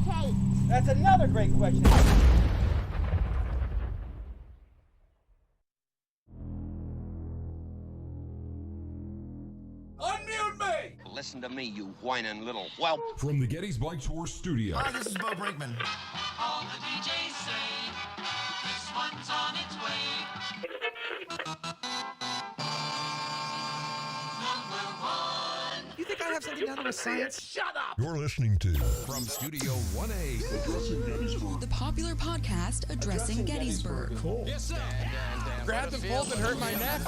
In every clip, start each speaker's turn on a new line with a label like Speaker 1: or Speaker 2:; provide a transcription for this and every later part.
Speaker 1: Kate?
Speaker 2: That's another great question.
Speaker 3: Unmute me!
Speaker 4: Listen to me, you whining little whelp.
Speaker 5: From the Gettysburg College studio.
Speaker 3: Hi, this is Bo Brinkman.
Speaker 6: All the DJs say this one's on its way. Number one.
Speaker 3: You think I have something down to with science? Shut up!
Speaker 5: You're listening to From Studio 1A.
Speaker 7: The popular podcast addressing Gettysburg.
Speaker 5: Cool.
Speaker 3: Yes, sir. Grabbed and pulled and hurt my neck.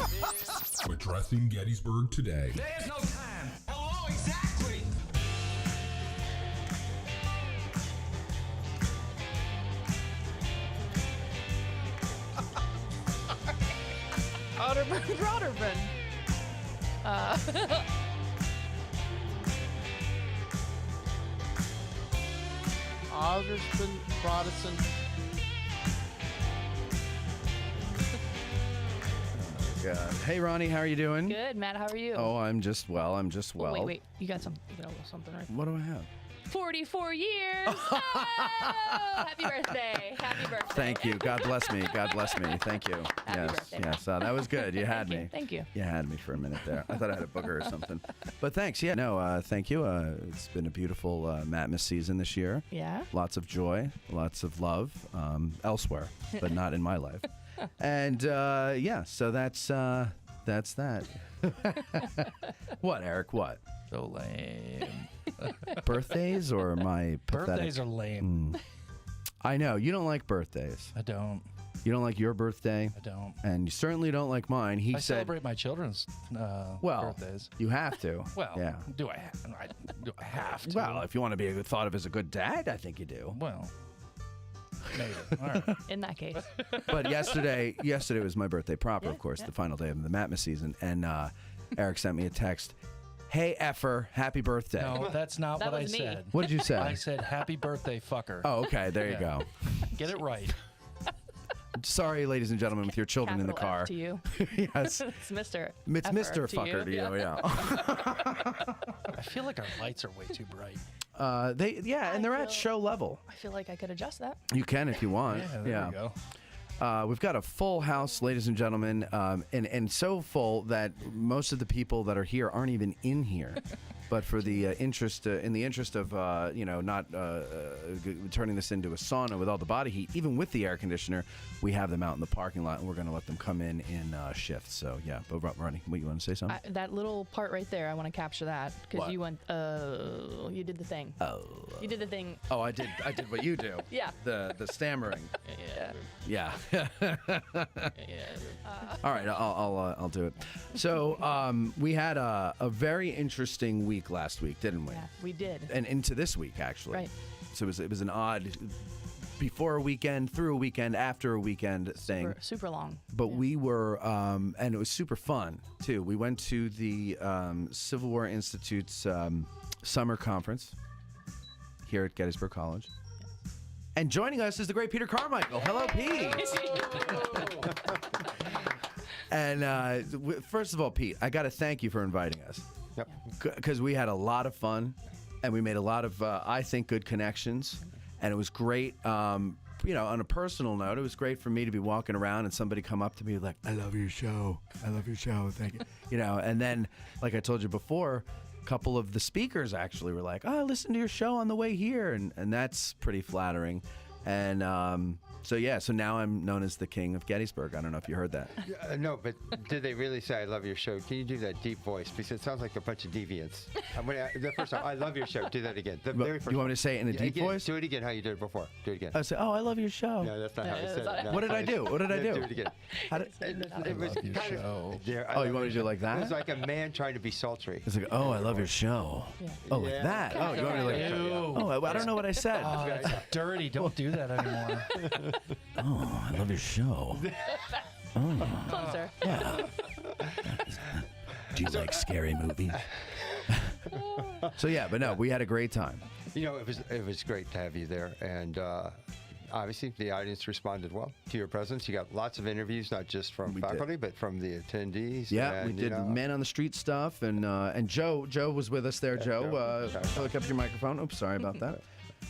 Speaker 5: Addressing Gettysburg today.
Speaker 3: There's no time. Hello, exactly.
Speaker 8: Otterburn.
Speaker 9: Ottersburn Protestant.
Speaker 10: God. Hey, Ronnie, how are you doing?
Speaker 8: Good, Matt. How are you?
Speaker 10: Oh, I'm just well.
Speaker 8: Oh, wait. You got something right?
Speaker 10: What do I have?
Speaker 8: 44 years. Oh, happy birthday. Happy birthday.
Speaker 10: Thank you. God bless me. God bless me. Thank you.
Speaker 8: Happy birthday.
Speaker 10: Yes. That was good. You had me.
Speaker 8: Thank you.
Speaker 10: You had me for a minute there. I thought I had a booger or something. But thanks. Yeah. No, thank you. It's been a beautiful Mattmas season this year.
Speaker 8: Yeah.
Speaker 10: Lots of joy, lots of love elsewhere, but not in my life. And so that's that. What, Eric? What?
Speaker 9: So lame.
Speaker 10: Birthdays or my pathetic?
Speaker 9: Birthdays are lame.
Speaker 10: I know. You don't like birthdays.
Speaker 9: I don't.
Speaker 10: You don't like your birthday?
Speaker 9: I don't.
Speaker 10: And you certainly don't like mine.
Speaker 9: I celebrate my children's birthdays.
Speaker 10: You have to.
Speaker 9: Well,
Speaker 10: yeah.
Speaker 9: Do I have to?
Speaker 10: Well, if you want to be thought of as a good dad, I think you do.
Speaker 9: Well, maybe. All right.
Speaker 8: In that case.
Speaker 10: But yesterday was my birthday proper, of course, the final day of the Mattmas season. And Eric sent me a text. Hey, effer, happy birthday.
Speaker 9: No, that's not
Speaker 8: That
Speaker 9: what I
Speaker 8: was me.
Speaker 9: said.
Speaker 10: What did you say?
Speaker 9: I said happy birthday, fucker.
Speaker 10: Oh, okay. There you go.
Speaker 9: Get it right.
Speaker 10: Sorry, ladies and gentlemen, with your children in the
Speaker 8: Capital
Speaker 10: car.
Speaker 8: F to you.
Speaker 10: Yes.
Speaker 8: It's Mr.
Speaker 10: It's
Speaker 8: Effer
Speaker 10: Mr. Fucker to you, yeah.
Speaker 9: I feel like our lights are way too bright.
Speaker 10: And they're at show level.
Speaker 8: I feel like I could adjust that.
Speaker 10: You can if you want.
Speaker 9: Yeah, there we go.
Speaker 10: We've got a full house, ladies and gentlemen, and so full that most of the people that are here aren't even in here. But for the interest of not turning this into a sauna with all the body heat, even with the air conditioner, we have them out in the parking lot, and we're going to let them come in shifts. So yeah, but Ronnie, what, you want to say something?
Speaker 8: That little part right there, I want to capture that because you went. You did the thing.
Speaker 10: Oh.
Speaker 8: You did the thing.
Speaker 10: Oh, I did what you do.
Speaker 8: Yeah.
Speaker 10: The stammering.
Speaker 8: Yeah.
Speaker 10: Yeah. All right, I'll do it. So we had a very interesting week last week, didn't we?
Speaker 8: Yeah, we did.
Speaker 10: And into this week, actually.
Speaker 8: Right.
Speaker 10: So it was an odd before a weekend, through a weekend, after a weekend thing.
Speaker 8: Super long.
Speaker 10: But we were, and it was super fun too. We went to the Civil War Institute's summer conference here at Gettysburg College. And joining us is the great Peter Carmichael. Hello, Pete. And first of all, Pete, I got to thank you for inviting us.
Speaker 2: Yep.
Speaker 10: Because we had a lot of fun, and we made a lot of, I think, good connections. And it was great. On a personal note, it was great for me to be walking around and somebody come up to me like, I love your show. I love your show. Thank you. And then, like I told you before, a couple of the speakers actually were like, oh, I listened to your show on the way here. And that's pretty flattering. And so now I'm known as the King of Gettysburg. I don't know if you heard that.
Speaker 2: No, but did they really say I love your show? Can you do that deep voice? Because it sounds like a bunch of deviants. The first time, I love your show. Do that again. The very first
Speaker 10: you want me to say it in a deep voice?
Speaker 2: Do it again how you did it before. Do it again.
Speaker 10: I say, oh, I love your show.
Speaker 2: No, that's not how you said it. No,
Speaker 10: what did I do? What did I do?
Speaker 2: Do it again. It was
Speaker 9: your
Speaker 2: kind
Speaker 9: show.
Speaker 2: of there.
Speaker 10: Oh, you want me to do it like that?
Speaker 2: It was like a man trying to be sultry.
Speaker 10: It's like, oh, I love your show. Yeah. Oh, like that? Oh, you want me to like?
Speaker 9: Ew.
Speaker 10: Oh, I don't know what I said.
Speaker 9: Oh, that's dirty. Don't do that anymore.
Speaker 10: Oh, I love your show. Oh.
Speaker 8: Closer.
Speaker 10: Yeah. Do you like scary movies? So yeah, but no, we had a great time.
Speaker 2: It was great to have you there, and obviously the audience responded well to your presence. You got lots of interviews, not just from faculty, but from the attendees.
Speaker 10: Yeah, we did man on the street stuff, and Joe was with us there. Joe, hook up your microphone. Oops, sorry about that.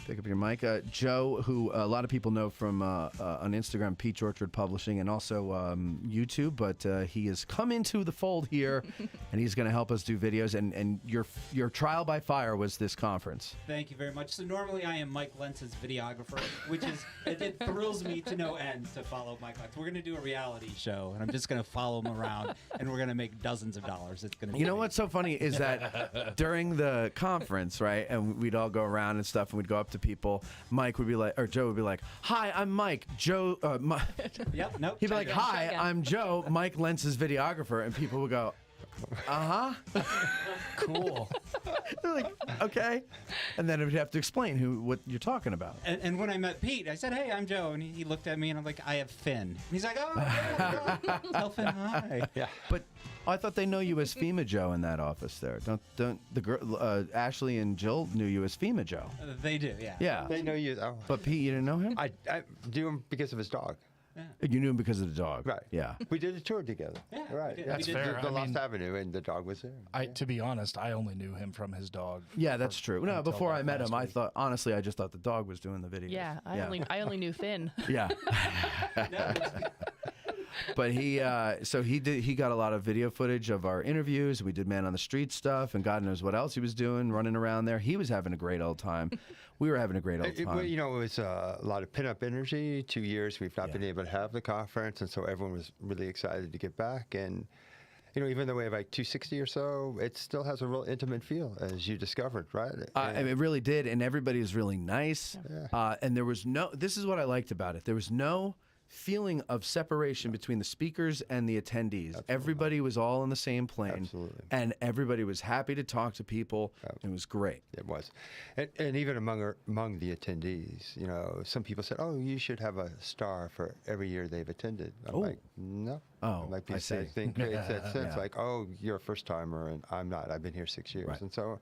Speaker 10: Pick up your mic. Joe, who a lot of people know from on Instagram, Peach Orchard Publishing, and also YouTube, but he has come into the fold here, and he's going to help us do videos. And your trial by fire was this conference.
Speaker 1: Thank you very much. So normally I am Mike Lentz's videographer, which is, it thrills me to no end to follow Mike Lentz. We're going to do a reality show, and I'm just going to follow him around, and we're going to make dozens of dollars. It's going to.
Speaker 10: You know what's so funny is that during the conference, right, and we'd all go around and stuff, and we'd go up to people. Mike would be like, or Joe would be like, "Hi, I'm Mike. Joe."
Speaker 1: Yep. Nope.
Speaker 10: He'd be like, "Hi, I'm Joe. Mike Lentz's videographer," and people would go,
Speaker 9: Cool.
Speaker 10: They're like, okay. And then we'd have to explain what you're talking about.
Speaker 1: And when I met Pete, I said, "Hey, I'm Joe," and he looked at me, and I'm like, "I have Phinn." And he's like, "Oh, yeah, tell Phinn hi."
Speaker 2: Yeah.
Speaker 10: But I thought they know you as FEMA Joe in that office there. Don't the girl Ashley and Jill knew you as FEMA Joe?
Speaker 1: They do, yeah.
Speaker 10: Yeah.
Speaker 2: They know you. Oh.
Speaker 10: But Pete, you didn't know him?
Speaker 2: I knew him because of his dog.
Speaker 10: You knew him because of the dog.
Speaker 2: Right.
Speaker 10: Yeah.
Speaker 2: We did a tour together.
Speaker 1: Yeah,
Speaker 2: right.
Speaker 1: we did.
Speaker 9: That's fair.
Speaker 2: The
Speaker 9: I
Speaker 2: Lost
Speaker 9: mean,
Speaker 2: Avenue, and the dog was there.
Speaker 9: To be honest, I only knew him from his dog.
Speaker 10: Yeah, that's true. No,
Speaker 9: until
Speaker 10: before I
Speaker 9: that
Speaker 10: met him,
Speaker 9: last
Speaker 10: I
Speaker 9: week.
Speaker 10: just thought the dog was doing the videos.
Speaker 8: Yeah, I only knew Phinn.
Speaker 10: Yeah. But he got a lot of video footage of our interviews. We did Man on the Street stuff, and God knows what else he was doing, running around there. He was having a great old time. We were having a great old time.
Speaker 2: Well, it was a lot of pin-up energy. 2 years we've not been able to have the conference, and so everyone was really excited to get back. And even though we have like 260 or so, it still has a real intimate feel, as you discovered, right?
Speaker 10: It really did, and everybody was really nice.
Speaker 2: Yeah.
Speaker 10: And there was this is what I liked about it. There was no feeling of separation between the speakers and the attendees. Absolutely. Everybody was all on the same plane.
Speaker 2: Absolutely.
Speaker 10: And everybody was happy to talk to people. It was great.
Speaker 2: It was. And even among the attendees, some people said, "Oh, you should have a star for every year they've attended." I'm like, no.
Speaker 10: Oh,
Speaker 2: it might be
Speaker 10: I see.
Speaker 2: that thing creates that sense,
Speaker 10: Yeah.
Speaker 2: like, "Oh, you're a first timer, and I'm not. I've been here 6 years."
Speaker 10: Right.
Speaker 2: And so,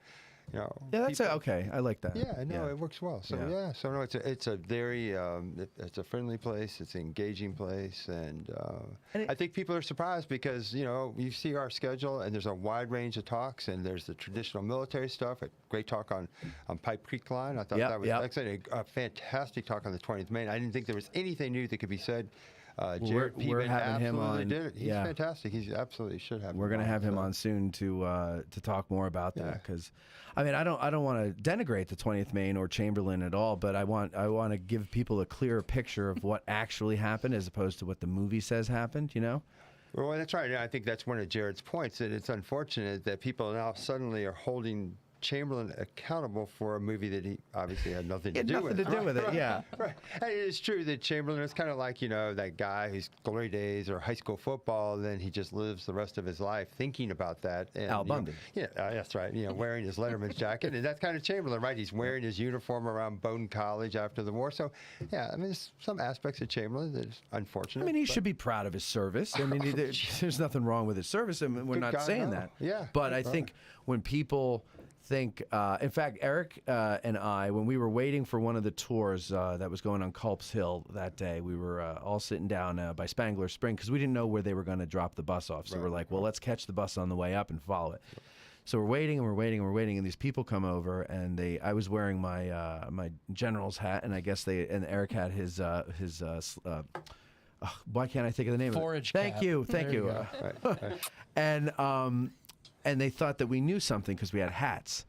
Speaker 10: Yeah, that's okay. I like that.
Speaker 2: Yeah, no, it works well. So so no, it's a very it's a friendly place. It's an engaging place, and I think people are surprised because you see our schedule, and there's a wide range of talks, and there's the traditional military stuff. A great talk on Pipe Creek Line. I thought that was excellent. A fantastic talk on the 20th Maine. I didn't think there was anything new that could be said. Jared
Speaker 10: we're
Speaker 2: Peeman
Speaker 10: having him
Speaker 2: absolutely
Speaker 10: on.
Speaker 2: did it. He's fantastic. He absolutely should have.
Speaker 10: We're going to have him on soon to talk more about that because, I don't want to denigrate the 20th Maine or Chamberlain at all, but I want to give people a clearer picture of what actually happened as opposed to what the movie says happened.
Speaker 2: Well, that's right. I think that's one of Jared's points. That it's unfortunate that people now suddenly are holding Chamberlain accountable for a movie that he obviously had nothing to do with.
Speaker 10: Yeah.
Speaker 2: Right. And it is true that Chamberlain is kind of like, that guy whose glory days or high school football, then he just lives the rest of his life thinking about that. And,
Speaker 10: Al Bundy.
Speaker 2: That's right. Wearing his Letterman's jacket. And that's kind of Chamberlain, right? He's wearing his uniform around Bowdoin College after the war. So, there's some aspects of Chamberlain that is unfortunate.
Speaker 10: He should be proud of his service. There's nothing wrong with his service. We're not saying that.
Speaker 2: Yeah.
Speaker 10: But I think when people think, in fact, Eric and I, when we were waiting for one of the tours that was going on Culp's Hill that day, we were all sitting down by Spangler Spring because we didn't know where they were going to drop the bus off. So we're like, well, let's catch the bus on the way up and follow it. So we're waiting and we're waiting and we're waiting, and these people come over, and I was wearing my my general's hat, and I guess Eric had his why can't I think of the name
Speaker 9: Forage
Speaker 10: of it?
Speaker 9: cap.
Speaker 10: Thank you. And they thought that we knew something because we had hats.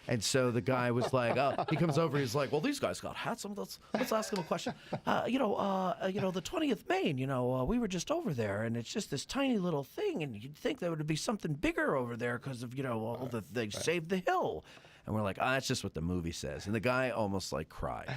Speaker 10: And so the guy was like, he comes over, he's like, well, these guys got hats. Let's ask them a question. The 20th Maine, we were just over there, and it's just this tiny little thing, and you'd think there would be something bigger over there because of, they saved the hill. And we're like, that's just what the movie says. And the guy almost cried.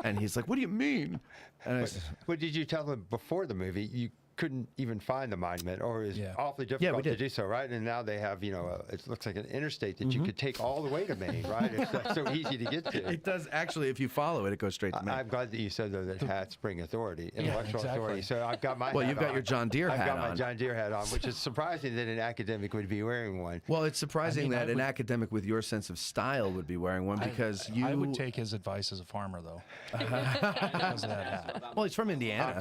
Speaker 10: And he's like, what do you mean? And
Speaker 2: what did you tell them before the movie? You couldn't even find the monument, or is awfully difficult to do so, right? And now they have, it looks like an interstate that you could take all the way to Maine, right? It's so easy to get to.
Speaker 10: It does, actually, if you follow it, it goes straight to Maine.
Speaker 2: I'm glad that you said, though, that hats bring authority, intellectual authority. So I've got my
Speaker 10: you've got your John Deere hat on.
Speaker 2: I've got my John Deere hat on, which is surprising that an academic would be wearing one.
Speaker 10: Well, it's surprising that an academic with your sense of style would be wearing one because
Speaker 9: I would take his advice as a farmer, though. Because of that hat.
Speaker 10: Well, he's from Indiana.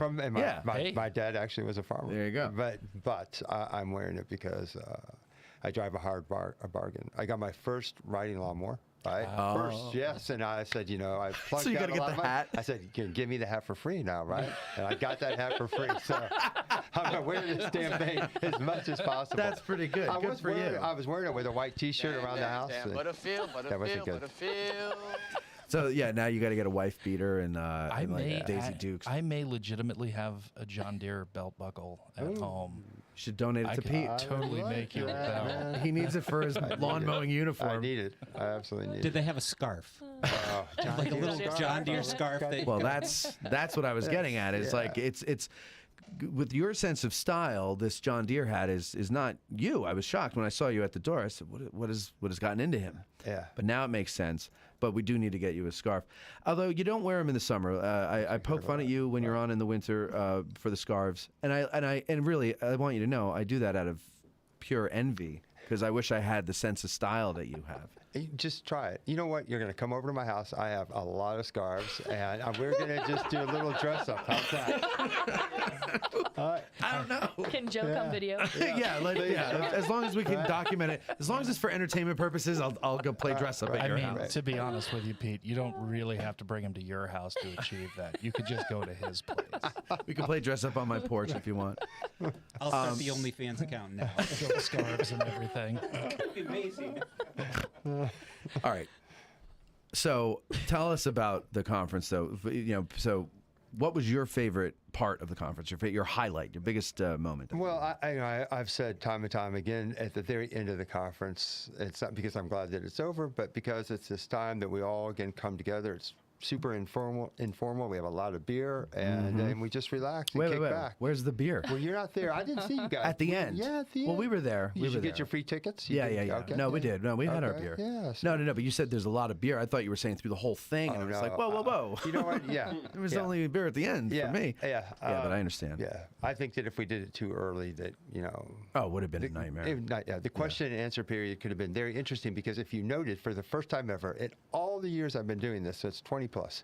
Speaker 2: My dad actually was a farmer.
Speaker 10: There you go.
Speaker 2: But I'm wearing it because I drive a hard bargain. I got my first riding lawnmower right? First, yes. And I said, I plugged
Speaker 10: So you
Speaker 2: out
Speaker 10: gotta
Speaker 2: a
Speaker 10: get
Speaker 2: lot
Speaker 10: the
Speaker 2: of money.
Speaker 10: hat?
Speaker 2: I said, you can give me the hat for free now, right? And I got that hat for free. So I'm going to wear this damn thing as much as possible.
Speaker 10: That's pretty good. Good for you.
Speaker 2: I was wearing it with a white T-shirt around the house.
Speaker 4: Damn, what a feel, what a
Speaker 2: That wasn't
Speaker 4: feel,
Speaker 2: good.
Speaker 4: what a feel.
Speaker 10: So yeah, now you got to get a wife beater and Daisy Dukes.
Speaker 9: I may legitimately have a John Deere belt buckle at home.
Speaker 10: You should donate it
Speaker 9: I
Speaker 10: to
Speaker 9: could
Speaker 10: Pete.
Speaker 9: totally make you a belt.
Speaker 10: He needs it for his lawn mowing uniform.
Speaker 2: I need it. I absolutely need
Speaker 1: Did
Speaker 2: it.
Speaker 1: they have a scarf?
Speaker 2: John
Speaker 1: Like a
Speaker 2: Deere
Speaker 1: little
Speaker 2: scarf?
Speaker 1: John Deere scarf?
Speaker 10: Well, that's what I was getting at. It's like it's with your sense of style. This John Deere hat is not you. I was shocked when I saw you at the door. I said, what has gotten into him?
Speaker 2: Yeah.
Speaker 10: But now it makes sense. But we do need to get you a scarf. Although you don't wear them in the summer. I poke fun at you when you're on in the winter for the scarves. And really, I want you to know I do that out of pure envy because I wish I had the sense of style that you have.
Speaker 2: Just try it. You know what? You're going to come over to my house. I have a lot of scarves, and we're going to just do a little dress up. How's that?
Speaker 10: I don't know.
Speaker 8: Can Joe come video?
Speaker 10: As long as we can document it, as long as it's for entertainment purposes, I'll go play dress up at
Speaker 9: I
Speaker 10: your
Speaker 9: mean,
Speaker 10: house.
Speaker 9: to be honest with you, Pete, you don't really have to bring him to your house to achieve that. You could just go to his place.
Speaker 10: We can play dress up on my porch if you want.
Speaker 1: I'll start the OnlyFans account now.
Speaker 9: Silk scarves and everything.
Speaker 1: Amazing.
Speaker 10: All right. So tell us about the conference, though. So what was your favorite part of the conference? Your highlight, your biggest moment?
Speaker 2: Well, I've said time and time again at the very end of the conference, it's not because I'm glad that it's over, but because it's this time that we all again come together. It's super informal. We have a lot of beer, and then we just relax and kick back.
Speaker 10: Where's the beer?
Speaker 2: Well, you're not there. I didn't see you guys.
Speaker 10: At the end.
Speaker 2: Yeah, at the end.
Speaker 10: Well, we were there.
Speaker 2: Did you get your free tickets?
Speaker 10: Yeah.
Speaker 2: Okay.
Speaker 10: No, we did. No, we had our beer.
Speaker 2: Yeah.
Speaker 10: No. But you said there's a lot of beer. I thought you were saying through the whole thing. And I was like, whoa.
Speaker 2: You know what? Yeah.
Speaker 10: There was only beer at the end for me.
Speaker 2: Yeah.
Speaker 10: But I understand.
Speaker 2: Yeah. I think that if we did it too early, that,
Speaker 10: Oh, it would have been a nightmare.
Speaker 2: The question and answer period could have been very interesting because if you noted, for the first time ever, in all the years I've been doing this, so it's 20 plus,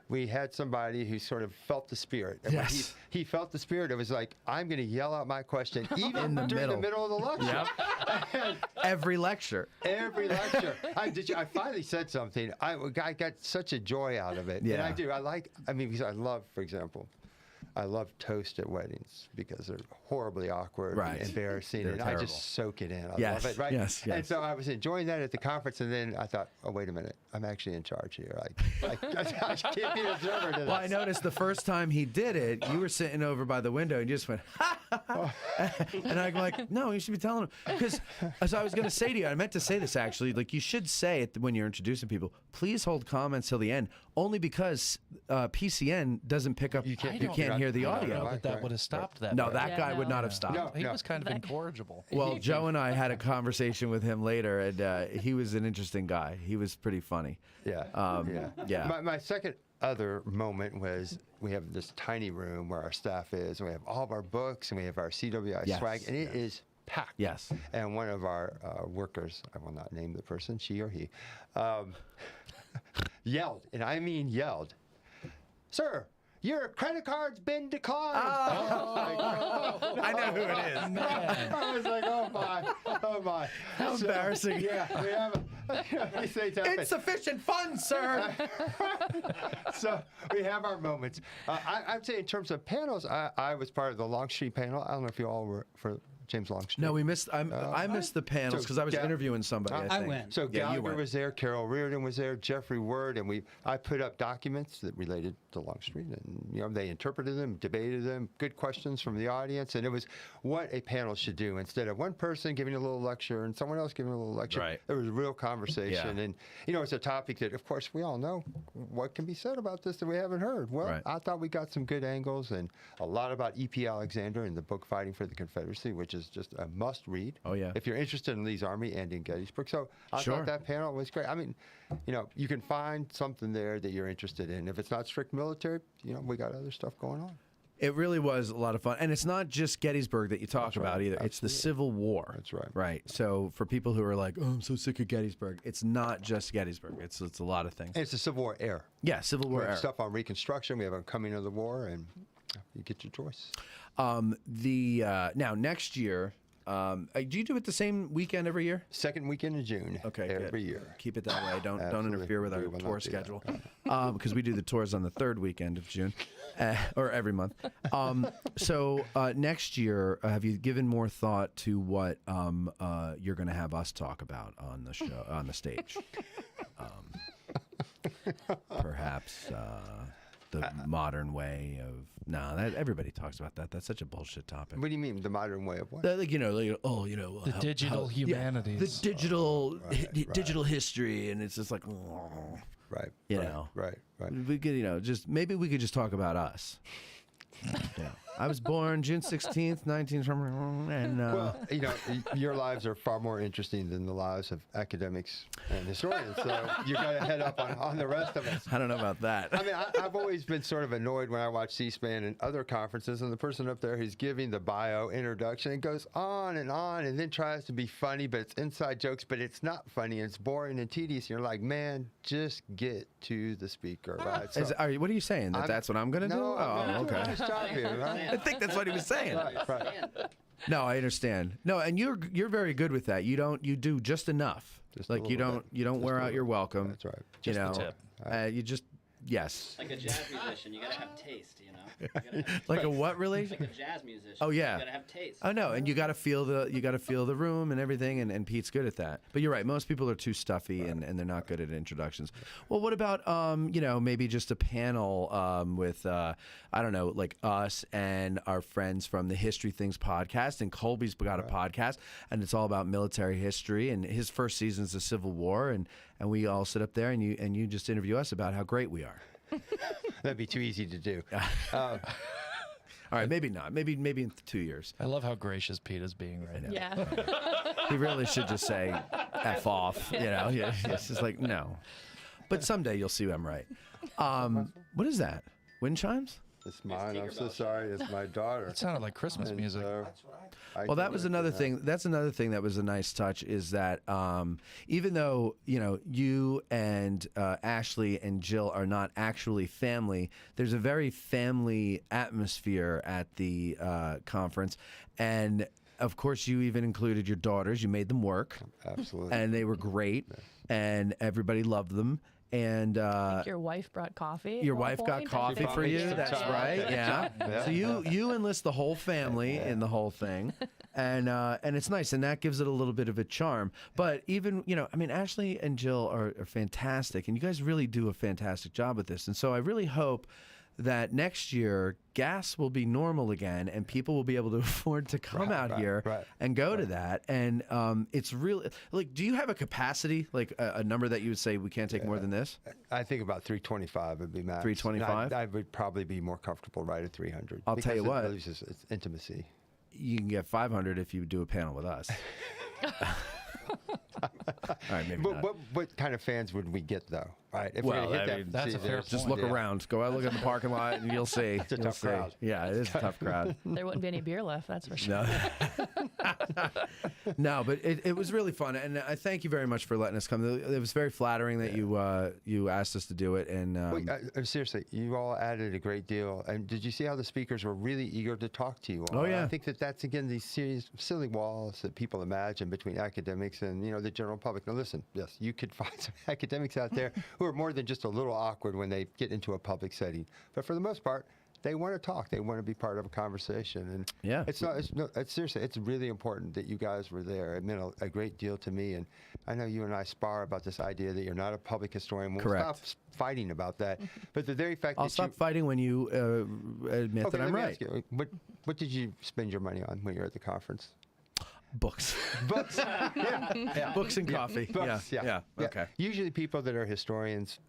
Speaker 2: we had somebody who sort of felt the spirit. And when he felt the spirit. It was like, I'm going to yell out my question even during the middle of the lecture.
Speaker 10: Yep. Every lecture.
Speaker 2: Every lecture. I finally said something. I got such a joy out of it.
Speaker 10: Yeah.
Speaker 2: And I do. Because I love, for example, I love toast at weddings because they're horribly awkward and embarrassing, and I just soak it in. I love it, right?
Speaker 10: Yes.
Speaker 2: And so I was enjoying that at the conference, and then I thought, oh, wait a minute, I'm actually in charge here. I can't be an observer to this.
Speaker 10: Well, I noticed the first time he did it, you were sitting over by the window and you just went, ha, ha, ha. And I'm like, no, you should be telling him. Because as I was going to say to you, I meant to say this actually, like you should say it when you're introducing people, please hold comments till the end, only because PCN doesn't pick up, you can't hear the audio.
Speaker 9: But that would have stopped that.
Speaker 10: No, that guy would not have stopped.
Speaker 2: No,
Speaker 9: He was kind of incorrigible.
Speaker 10: Well, Joe and I had a conversation with him later, and he was an interesting guy. He was pretty funny.
Speaker 2: Yeah. My second other moment was we have this tiny room where our staff is, and we have all of our books, and we have our CWI swag, and it is packed.
Speaker 10: Yes.
Speaker 2: And one of our workers, I will not name the person, she or he, yelled, and I mean yelled, "Sir, your credit card's been declined."
Speaker 10: I know who it is.
Speaker 9: Man.
Speaker 2: I was like, oh my.
Speaker 10: How embarrassing.
Speaker 2: Yeah, we have
Speaker 10: Insufficient funds, sir.
Speaker 2: So we have our moments. I'd say in terms of panels, I was part of the Longstreet panel. I don't know if you all were for James Longstreet.
Speaker 10: No, we missed. I missed the panels because I was interviewing somebody. I think.
Speaker 1: went.
Speaker 2: So
Speaker 10: Yeah,
Speaker 2: Gallagher was there, Carol Reardon was there, Jeffrey Word, and I put up documents that related to Longstreet, and they interpreted them, debated them, good questions from the audience, and it was what a panel should do. Instead of one person giving a little lecture and someone else giving a little lecture,
Speaker 10: Right.
Speaker 2: there was a real conversation, and it's a topic that, of course, we all know what can be said about this that we haven't heard. Well, I thought we got some good angles and a lot about E.P. Alexander and the book Fighting for the Confederacy, which is just a must read.
Speaker 10: Oh, yeah.
Speaker 2: If you're interested in Lee's Army and in Gettysburg. So I
Speaker 10: Sure.
Speaker 2: thought that panel was great. I mean, you can find something there that you're interested in. If it's not strict military, we got other stuff going on.
Speaker 10: It really was a lot of fun. And it's not just Gettysburg that you talk about either. It's the Civil War.
Speaker 2: That's right.
Speaker 10: Right. So for people who are like, oh, I'm so sick of Gettysburg, it's not just Gettysburg. It's a lot of things.
Speaker 2: And it's the Civil War era.
Speaker 10: Yeah, Civil War
Speaker 2: We have
Speaker 10: era.
Speaker 2: stuff on Reconstruction. We have on coming of the war, and you get your choice.
Speaker 10: Now, next year, Do you do it the same weekend every year?
Speaker 2: Second weekend in June.
Speaker 10: Okay,
Speaker 2: every
Speaker 10: good.
Speaker 2: year.
Speaker 10: Keep it that way. Don't
Speaker 2: Absolutely.
Speaker 10: interfere with our
Speaker 2: We will
Speaker 10: tour
Speaker 2: not do that.
Speaker 10: schedule, because we do the tours on the third weekend of June, or every month. So next year, have you given more thought to what you're going to have us talk about on the show, on the stage? Perhaps the modern way of everybody talks about that. That's such a bullshit topic.
Speaker 2: What do you mean, the modern way of what?
Speaker 10: Like,
Speaker 9: The digital humanities.
Speaker 10: the digital history, and it's just like,
Speaker 2: Right. Right.
Speaker 10: we could, just maybe we could just talk about us. I was born June 16th, 19 and
Speaker 2: well, your lives are far more interesting than the lives of academics and historians. So you got to head up on the rest of us.
Speaker 10: I don't know about that.
Speaker 2: I mean, I've always been sort of annoyed when I watch C-SPAN and other conferences, and the person up there who's giving the bio introduction and goes on, and then tries to be funny, but it's inside jokes, but it's not funny, and it's boring and tedious. And you're like, man, just get to the speaker, right? So,
Speaker 10: What are you saying? That's what I'm going to do?
Speaker 2: no, I'm
Speaker 10: okay.
Speaker 2: doing a nice job here, right?
Speaker 10: I think that's what he was saying.
Speaker 2: Right.
Speaker 10: No, I understand. No, and you're very good with that. You do just enough.
Speaker 2: Just a
Speaker 10: like you
Speaker 2: little
Speaker 10: don't
Speaker 2: bit.
Speaker 10: wear out your welcome.
Speaker 2: That's right.
Speaker 10: You
Speaker 9: Just the
Speaker 10: know,
Speaker 9: tip.
Speaker 10: you just yes.
Speaker 11: Like a jazz musician, you gotta have taste, you know. You gotta have
Speaker 10: Like a what really?
Speaker 11: like a jazz musician.
Speaker 10: Oh yeah.
Speaker 11: You gotta have taste.
Speaker 10: Oh no, and you got to feel the room and everything, and Pete's good at that. But you're right, most people are too stuffy and they're not good at introductions. Well, what about maybe just a panel with I don't know, like us and our friends from the History Things podcast, and Colby's got a podcast, and it's all about military history, and his first season is the Civil War, and we all sit up there and you just interview us about how great we are.
Speaker 2: That'd be too easy to do.
Speaker 10: All right, maybe not. Maybe in 2 years.
Speaker 9: I love how gracious Pete is being right now.
Speaker 8: Yeah.
Speaker 10: He really should just say F off. Yeah, it's just like, no. But someday you'll see I'm right. What is that? Wind chimes?
Speaker 2: It's mine. I'm so sorry. It's my daughter.
Speaker 9: It sounded like Christmas music.
Speaker 10: Well, that was another thing. That's another thing that was a nice touch, is that even though you and Ashley and Jill are not actually family, there's a very family atmosphere at the conference, and of course you even included your daughters. You made them work.
Speaker 2: Absolutely.
Speaker 10: And they were great, and everybody loved them. And
Speaker 8: I think your wife brought coffee.
Speaker 10: Your wife got coffee for you. That's right. Yeah. So you enlist the whole family in the whole thing, and it's nice, and that gives it a little bit of a charm. But even Ashley and Jill are fantastic, and you guys really do a fantastic job with this. And so I really hope that next year gas will be normal again, and people will be able to afford to come out here and go to that. And it's really like, do you have a capacity, like a number that you would say we can't take more than this?
Speaker 2: I think about 325 would be max.
Speaker 10: 325?
Speaker 2: I would probably be more comfortable right at 300.
Speaker 10: I'll tell you what.
Speaker 2: It loses its intimacy.
Speaker 10: You can get 500 if you do a panel with us. All right, maybe not.
Speaker 2: What kind of fans would we get, though? Right? If
Speaker 10: Well,
Speaker 2: we're gonna hit
Speaker 10: I mean,
Speaker 9: that's a fair point.
Speaker 10: Just look around. Go out, look at the parking lot, and you'll see.
Speaker 2: It's a tough crowd.
Speaker 10: Yeah, it is a tough crowd.
Speaker 8: There wouldn't be any beer left, that's for sure.
Speaker 10: No, but it was really fun, and I thank you very much for letting us come. It was very flattering that you asked us to do it. And
Speaker 2: seriously, you all added a great deal. And did you see how the speakers were really eager to talk to you all?
Speaker 10: Oh, yeah.
Speaker 2: I think that's again these serious, silly walls that people imagine between academics and the general public. Now listen, yes, you could find some academics out there who are more than just a little awkward when they get into a public setting, but for the most part, they want to talk. They want to be part of a conversation, and
Speaker 10: yeah,
Speaker 2: it's seriously, it's really important that you guys were there. It meant a great deal to me, and I know you and I spar about this idea that you're not a public historian. We'll
Speaker 10: Correct.
Speaker 2: stop fighting about that, but the very fact
Speaker 10: I'll
Speaker 2: that
Speaker 10: stop fighting when you admit that I'm right.
Speaker 2: Ask you, what did you spend your money on when you were at the conference?
Speaker 10: Books.
Speaker 2: Books. Yeah.
Speaker 10: Books and coffee.
Speaker 2: Books,
Speaker 10: yeah. Okay.
Speaker 2: Usually people that are historians,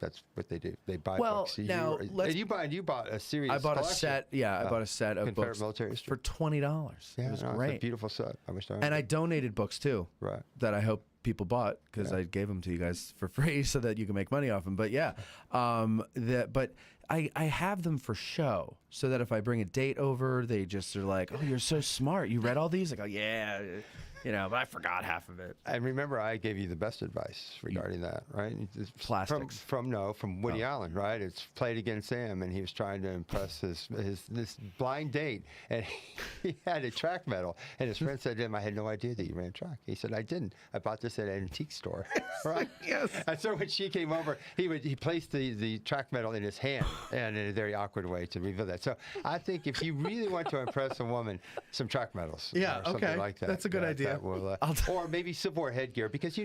Speaker 2: that's what they do. They buy books.
Speaker 10: Now,
Speaker 2: you bought a series.
Speaker 10: I bought
Speaker 2: collection.
Speaker 10: a set. Yeah, I bought a set of
Speaker 2: Confederate
Speaker 10: books
Speaker 2: military history
Speaker 10: for $20.
Speaker 2: Yeah,
Speaker 10: it was
Speaker 2: It's a
Speaker 10: great.
Speaker 2: beautiful set. I wish I
Speaker 10: And I donated books too.
Speaker 2: Right.
Speaker 10: That I hope people bought, because I gave them to you guys for free so that you can make money off them. But yeah, but I have them for show, so that if I bring a date over, they just are like, "Oh, you're so smart. You read all these?" I go, "Yeah." But I forgot half of it.
Speaker 2: And remember, I gave you the best advice regarding that, right?
Speaker 10: Plastics.
Speaker 2: From Woody Allen, right? It's played against Sam, and he was trying to impress this blind date, and he had a track medal, and his friend said to him, "I had no idea that you ran track." He said, "I didn't. I bought this at an antique store." Right?
Speaker 10: Yes.
Speaker 2: And so when she came over, he placed the track medal in his hand, and in a very awkward way to reveal that. So I think if you really want to impress a woman, some track medals, or something like that.
Speaker 10: That's a good idea.
Speaker 2: That will, or maybe Civil War headgear, because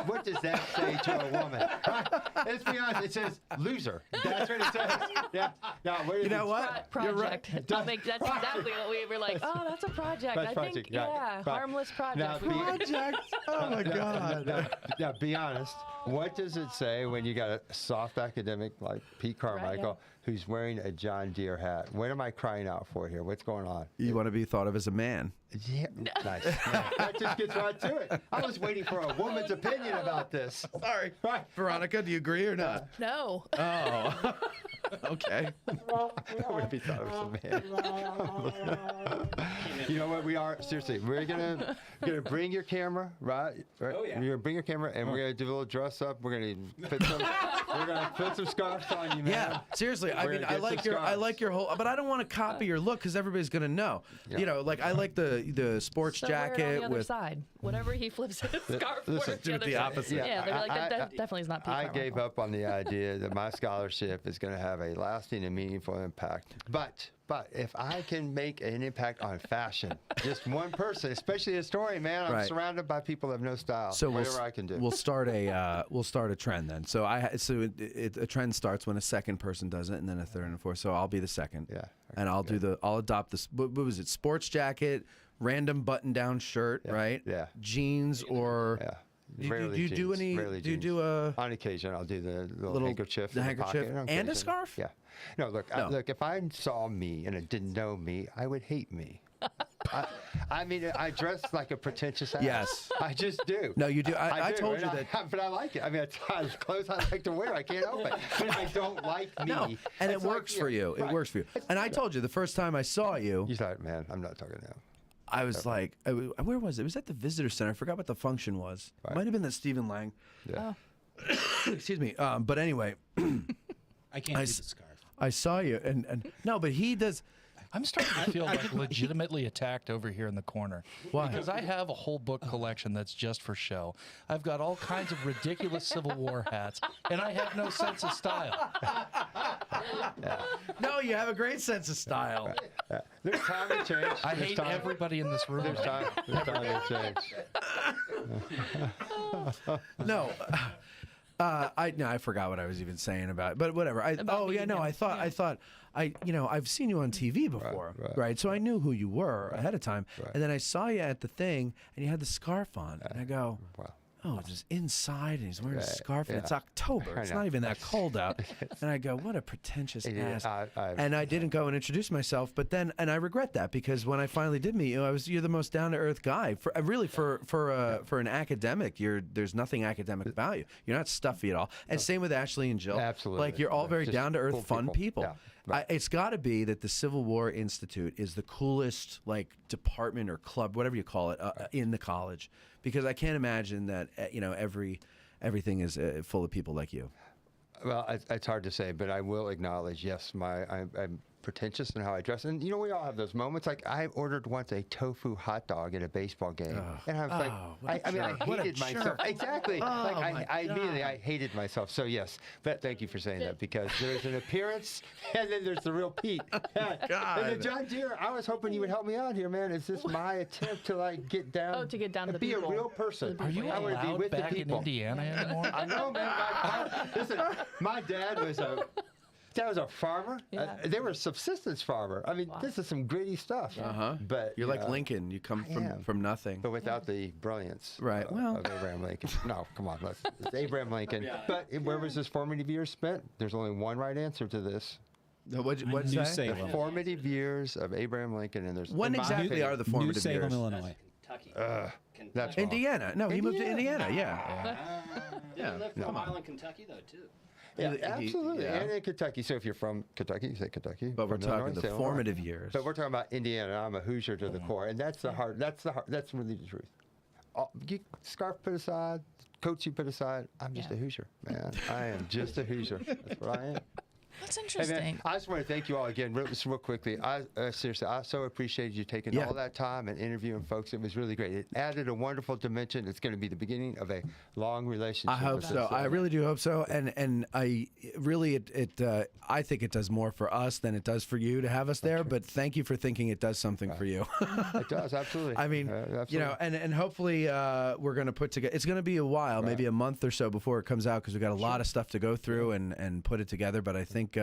Speaker 2: what does that say to a woman? Right? Let's be honest. It says loser. That's what it says. Yeah. Now,
Speaker 10: you know what?
Speaker 8: Project.
Speaker 10: You're right.
Speaker 8: That's exactly what we were like. Oh, that's a project.
Speaker 2: That's
Speaker 8: I
Speaker 2: project,
Speaker 8: think,
Speaker 2: yeah.
Speaker 8: harmless project.
Speaker 10: Project. Oh my God.
Speaker 2: Now, be honest. What does it say when you got a soft academic like Pete Carmichael who's wearing a John Deere hat? What am I crying out for here? What's going on?
Speaker 10: You want to be thought of as a man.
Speaker 2: Yeah, nice. Yeah, that just gets right to it. I was waiting for a woman's opinion about this.
Speaker 10: Sorry.
Speaker 2: Right.
Speaker 10: Veronica, do you agree or not?
Speaker 8: No.
Speaker 10: Oh. Okay.
Speaker 2: I want to be thought of as a man. You know what? We are seriously. We're gonna bring your camera, right?
Speaker 11: Oh, yeah.
Speaker 2: You're gonna bring your camera, and we're gonna do a little dress up. We're gonna put some scarves on you, man.
Speaker 10: Yeah, seriously. I
Speaker 2: We're
Speaker 10: mean,
Speaker 2: gonna
Speaker 10: I
Speaker 2: get
Speaker 10: like
Speaker 2: some
Speaker 10: your
Speaker 2: scarves.
Speaker 10: whole, but I don't want to copy your look because everybody's gonna know.
Speaker 2: Yeah.
Speaker 10: Like I like the sports
Speaker 8: So wear it on
Speaker 10: jacket
Speaker 8: the other
Speaker 10: with.
Speaker 8: side. Whatever he flips his scarf
Speaker 2: listen,
Speaker 8: for,
Speaker 10: do it the
Speaker 8: other
Speaker 10: opposite.
Speaker 8: side. Yeah, they're like,
Speaker 2: I-
Speaker 8: that definitely is not Pete
Speaker 2: I
Speaker 8: Carmichael.
Speaker 2: gave up on the idea that my scholarship is going to have a lasting and meaningful impact. But if I can make an impact on fashion, just one person, especially a historian, man, I'm
Speaker 10: Right.
Speaker 2: surrounded by people that have no style.
Speaker 10: So
Speaker 2: whatever I can do.
Speaker 10: We'll start a trend then. So a trend starts when a second person does it, and then a third and a fourth. So I'll be the second.
Speaker 2: Yeah.
Speaker 10: And I'll adopt this. What was it? Sports jacket, random button-down shirt, right?
Speaker 2: Yeah.
Speaker 10: Jeans or.
Speaker 2: Yeah.
Speaker 10: Do
Speaker 2: Rarely
Speaker 10: you do
Speaker 2: jeans,
Speaker 10: any?
Speaker 2: rarely
Speaker 10: Do you
Speaker 2: jeans.
Speaker 10: do a?
Speaker 2: On occasion, I'll do the
Speaker 10: Little-
Speaker 2: handkerchief.
Speaker 10: the
Speaker 2: in
Speaker 10: handkerchief
Speaker 2: pocket on
Speaker 10: and a
Speaker 2: occasion.
Speaker 10: scarf?
Speaker 2: Yeah. No, look, if I saw me and it didn't know me, I would hate me. I mean, I dress like a pretentious ass.
Speaker 10: Yes.
Speaker 2: I just do.
Speaker 10: No, you do. I
Speaker 2: do,
Speaker 10: told
Speaker 2: and
Speaker 10: you that.
Speaker 2: But I like it. I mean, it's clothes I like to wear. I can't help it. But I don't like me.
Speaker 10: No, and it
Speaker 2: It's like,
Speaker 10: works for you. It
Speaker 2: right.
Speaker 10: works for you. And I told you the first time I saw you,
Speaker 2: You thought, man, I'm not talking to him.
Speaker 10: I was like, where was it? It was at the visitor center. I forgot what the function was. It
Speaker 2: Right.
Speaker 10: might have been the Stephen Lang.
Speaker 2: Yeah.
Speaker 10: Excuse me. But anyway,
Speaker 1: I can't do the scarf.
Speaker 10: I saw you, and no, but he does.
Speaker 9: I'm starting to feel like legitimately attacked over here in the corner.
Speaker 10: Why?
Speaker 9: Because I have a whole book collection that's just for show. I've got all kinds of ridiculous Civil War hats, and I have no sense of style.
Speaker 10: No, you have a great sense of style.
Speaker 2: There's time to change.
Speaker 9: I
Speaker 2: There's
Speaker 9: hate
Speaker 2: time.
Speaker 9: everybody in this room.
Speaker 2: There's time to change.
Speaker 10: No. I forgot what I was even saying about it, but whatever. I thought I've seen you on TV before, right? So I knew who you were ahead of time, and then I saw you at the thing, and you had the scarf on, and I go,
Speaker 2: Wow.
Speaker 10: oh, it's just inside, and he's wearing a
Speaker 2: Right,
Speaker 10: scarf, and
Speaker 2: yeah.
Speaker 10: it's October.
Speaker 2: I
Speaker 10: It's
Speaker 2: know.
Speaker 10: not even that cold out. And I go, what a pretentious
Speaker 2: Yeah,
Speaker 10: ass.
Speaker 2: I-
Speaker 10: And I didn't go and introduce myself, but then, and I regret that because when I finally did meet you, you're the most down to earth guy. For an academic, there's nothing academic about you. You're not stuffy at all. And same with Ashley and Jill.
Speaker 2: Absolutely.
Speaker 10: Like you're all very
Speaker 2: Just
Speaker 10: down to earth,
Speaker 2: cool
Speaker 10: fun people.
Speaker 2: Yeah, right.
Speaker 10: It's got to be that the Civil War Institute is the coolest department or club, whatever you call it, in the college, because I can't imagine that everything is full of people like you.
Speaker 2: Well, it's hard to say, but I will acknowledge, yes, I'm pretentious in how I dress. And, we all have those moments. Like, I ordered once a tofu hot dog at a baseball game. And I was like, I hated myself. Exactly. I hated myself. So, yes, but thank you for saying that, because there's an appearance, and then there's the real Pete.
Speaker 10: God.
Speaker 2: And then John Deere, I was hoping you would help me out here, man. Is this my attempt to, get down?
Speaker 8: Oh, to get down to the
Speaker 2: be
Speaker 8: people.
Speaker 2: a real person.
Speaker 9: Are you
Speaker 2: I wanna be
Speaker 9: allowed
Speaker 2: with the
Speaker 9: back in
Speaker 2: people.
Speaker 9: Indiana anymore?
Speaker 2: I know, man. Listen, my dad was a farmer.
Speaker 8: Yeah.
Speaker 2: They were a subsistence farmer. I mean, this is some gritty stuff. But
Speaker 10: You're like Lincoln. You come from nothing.
Speaker 2: but without the brilliance.
Speaker 10: Right, well.
Speaker 2: of Abraham Lincoln. No, come on, it's Abraham Lincoln. But where was his formative years spent? There's only one right answer to this.
Speaker 10: What'd
Speaker 1: New
Speaker 10: say?
Speaker 1: Salem.
Speaker 2: The formative years of Abraham Lincoln, and there's
Speaker 10: When
Speaker 2: in my
Speaker 10: exactly
Speaker 2: opinion,
Speaker 10: are the
Speaker 1: New
Speaker 10: formative
Speaker 1: Salem,
Speaker 10: years?
Speaker 1: Illinois.
Speaker 11: Kentucky.
Speaker 2: That's wrong.
Speaker 10: Indiana. No, he moved to Indiana. Yeah.
Speaker 11: Did he live for a while in Kentucky, though, too?
Speaker 2: Yeah, absolutely. And in Kentucky. So if you're from Kentucky, you say Kentucky.
Speaker 10: But we're
Speaker 2: From
Speaker 10: talking
Speaker 2: Illinois,
Speaker 10: the
Speaker 2: say
Speaker 10: formative
Speaker 2: Illinois.
Speaker 10: years.
Speaker 2: But we're talking about Indiana. I'm a Hoosier to the core, and that's the hard. That's really the truth. Scarf put aside, coats you put aside. I'm just a Hoosier, man. I am just a Hoosier. That's what I am.
Speaker 12: That's interesting.
Speaker 2: Hey man, I just want to thank you all again, real quickly. Seriously, I so appreciated you taking all that time and interviewing folks. It was really great. It added a wonderful dimension. It's going to be the beginning of a long relationship.
Speaker 10: I hope so. I really do hope so. And I really, I think it does more for us than it does for you to have us there. But thank you for thinking it does something for you.
Speaker 2: It does, absolutely.
Speaker 10: I mean,
Speaker 2: absolutely.
Speaker 10: you know, and hopefully we're going to put together. It's going to be a while, maybe a month or so before it comes out because we've got a lot of stuff to go through and put it together. But I think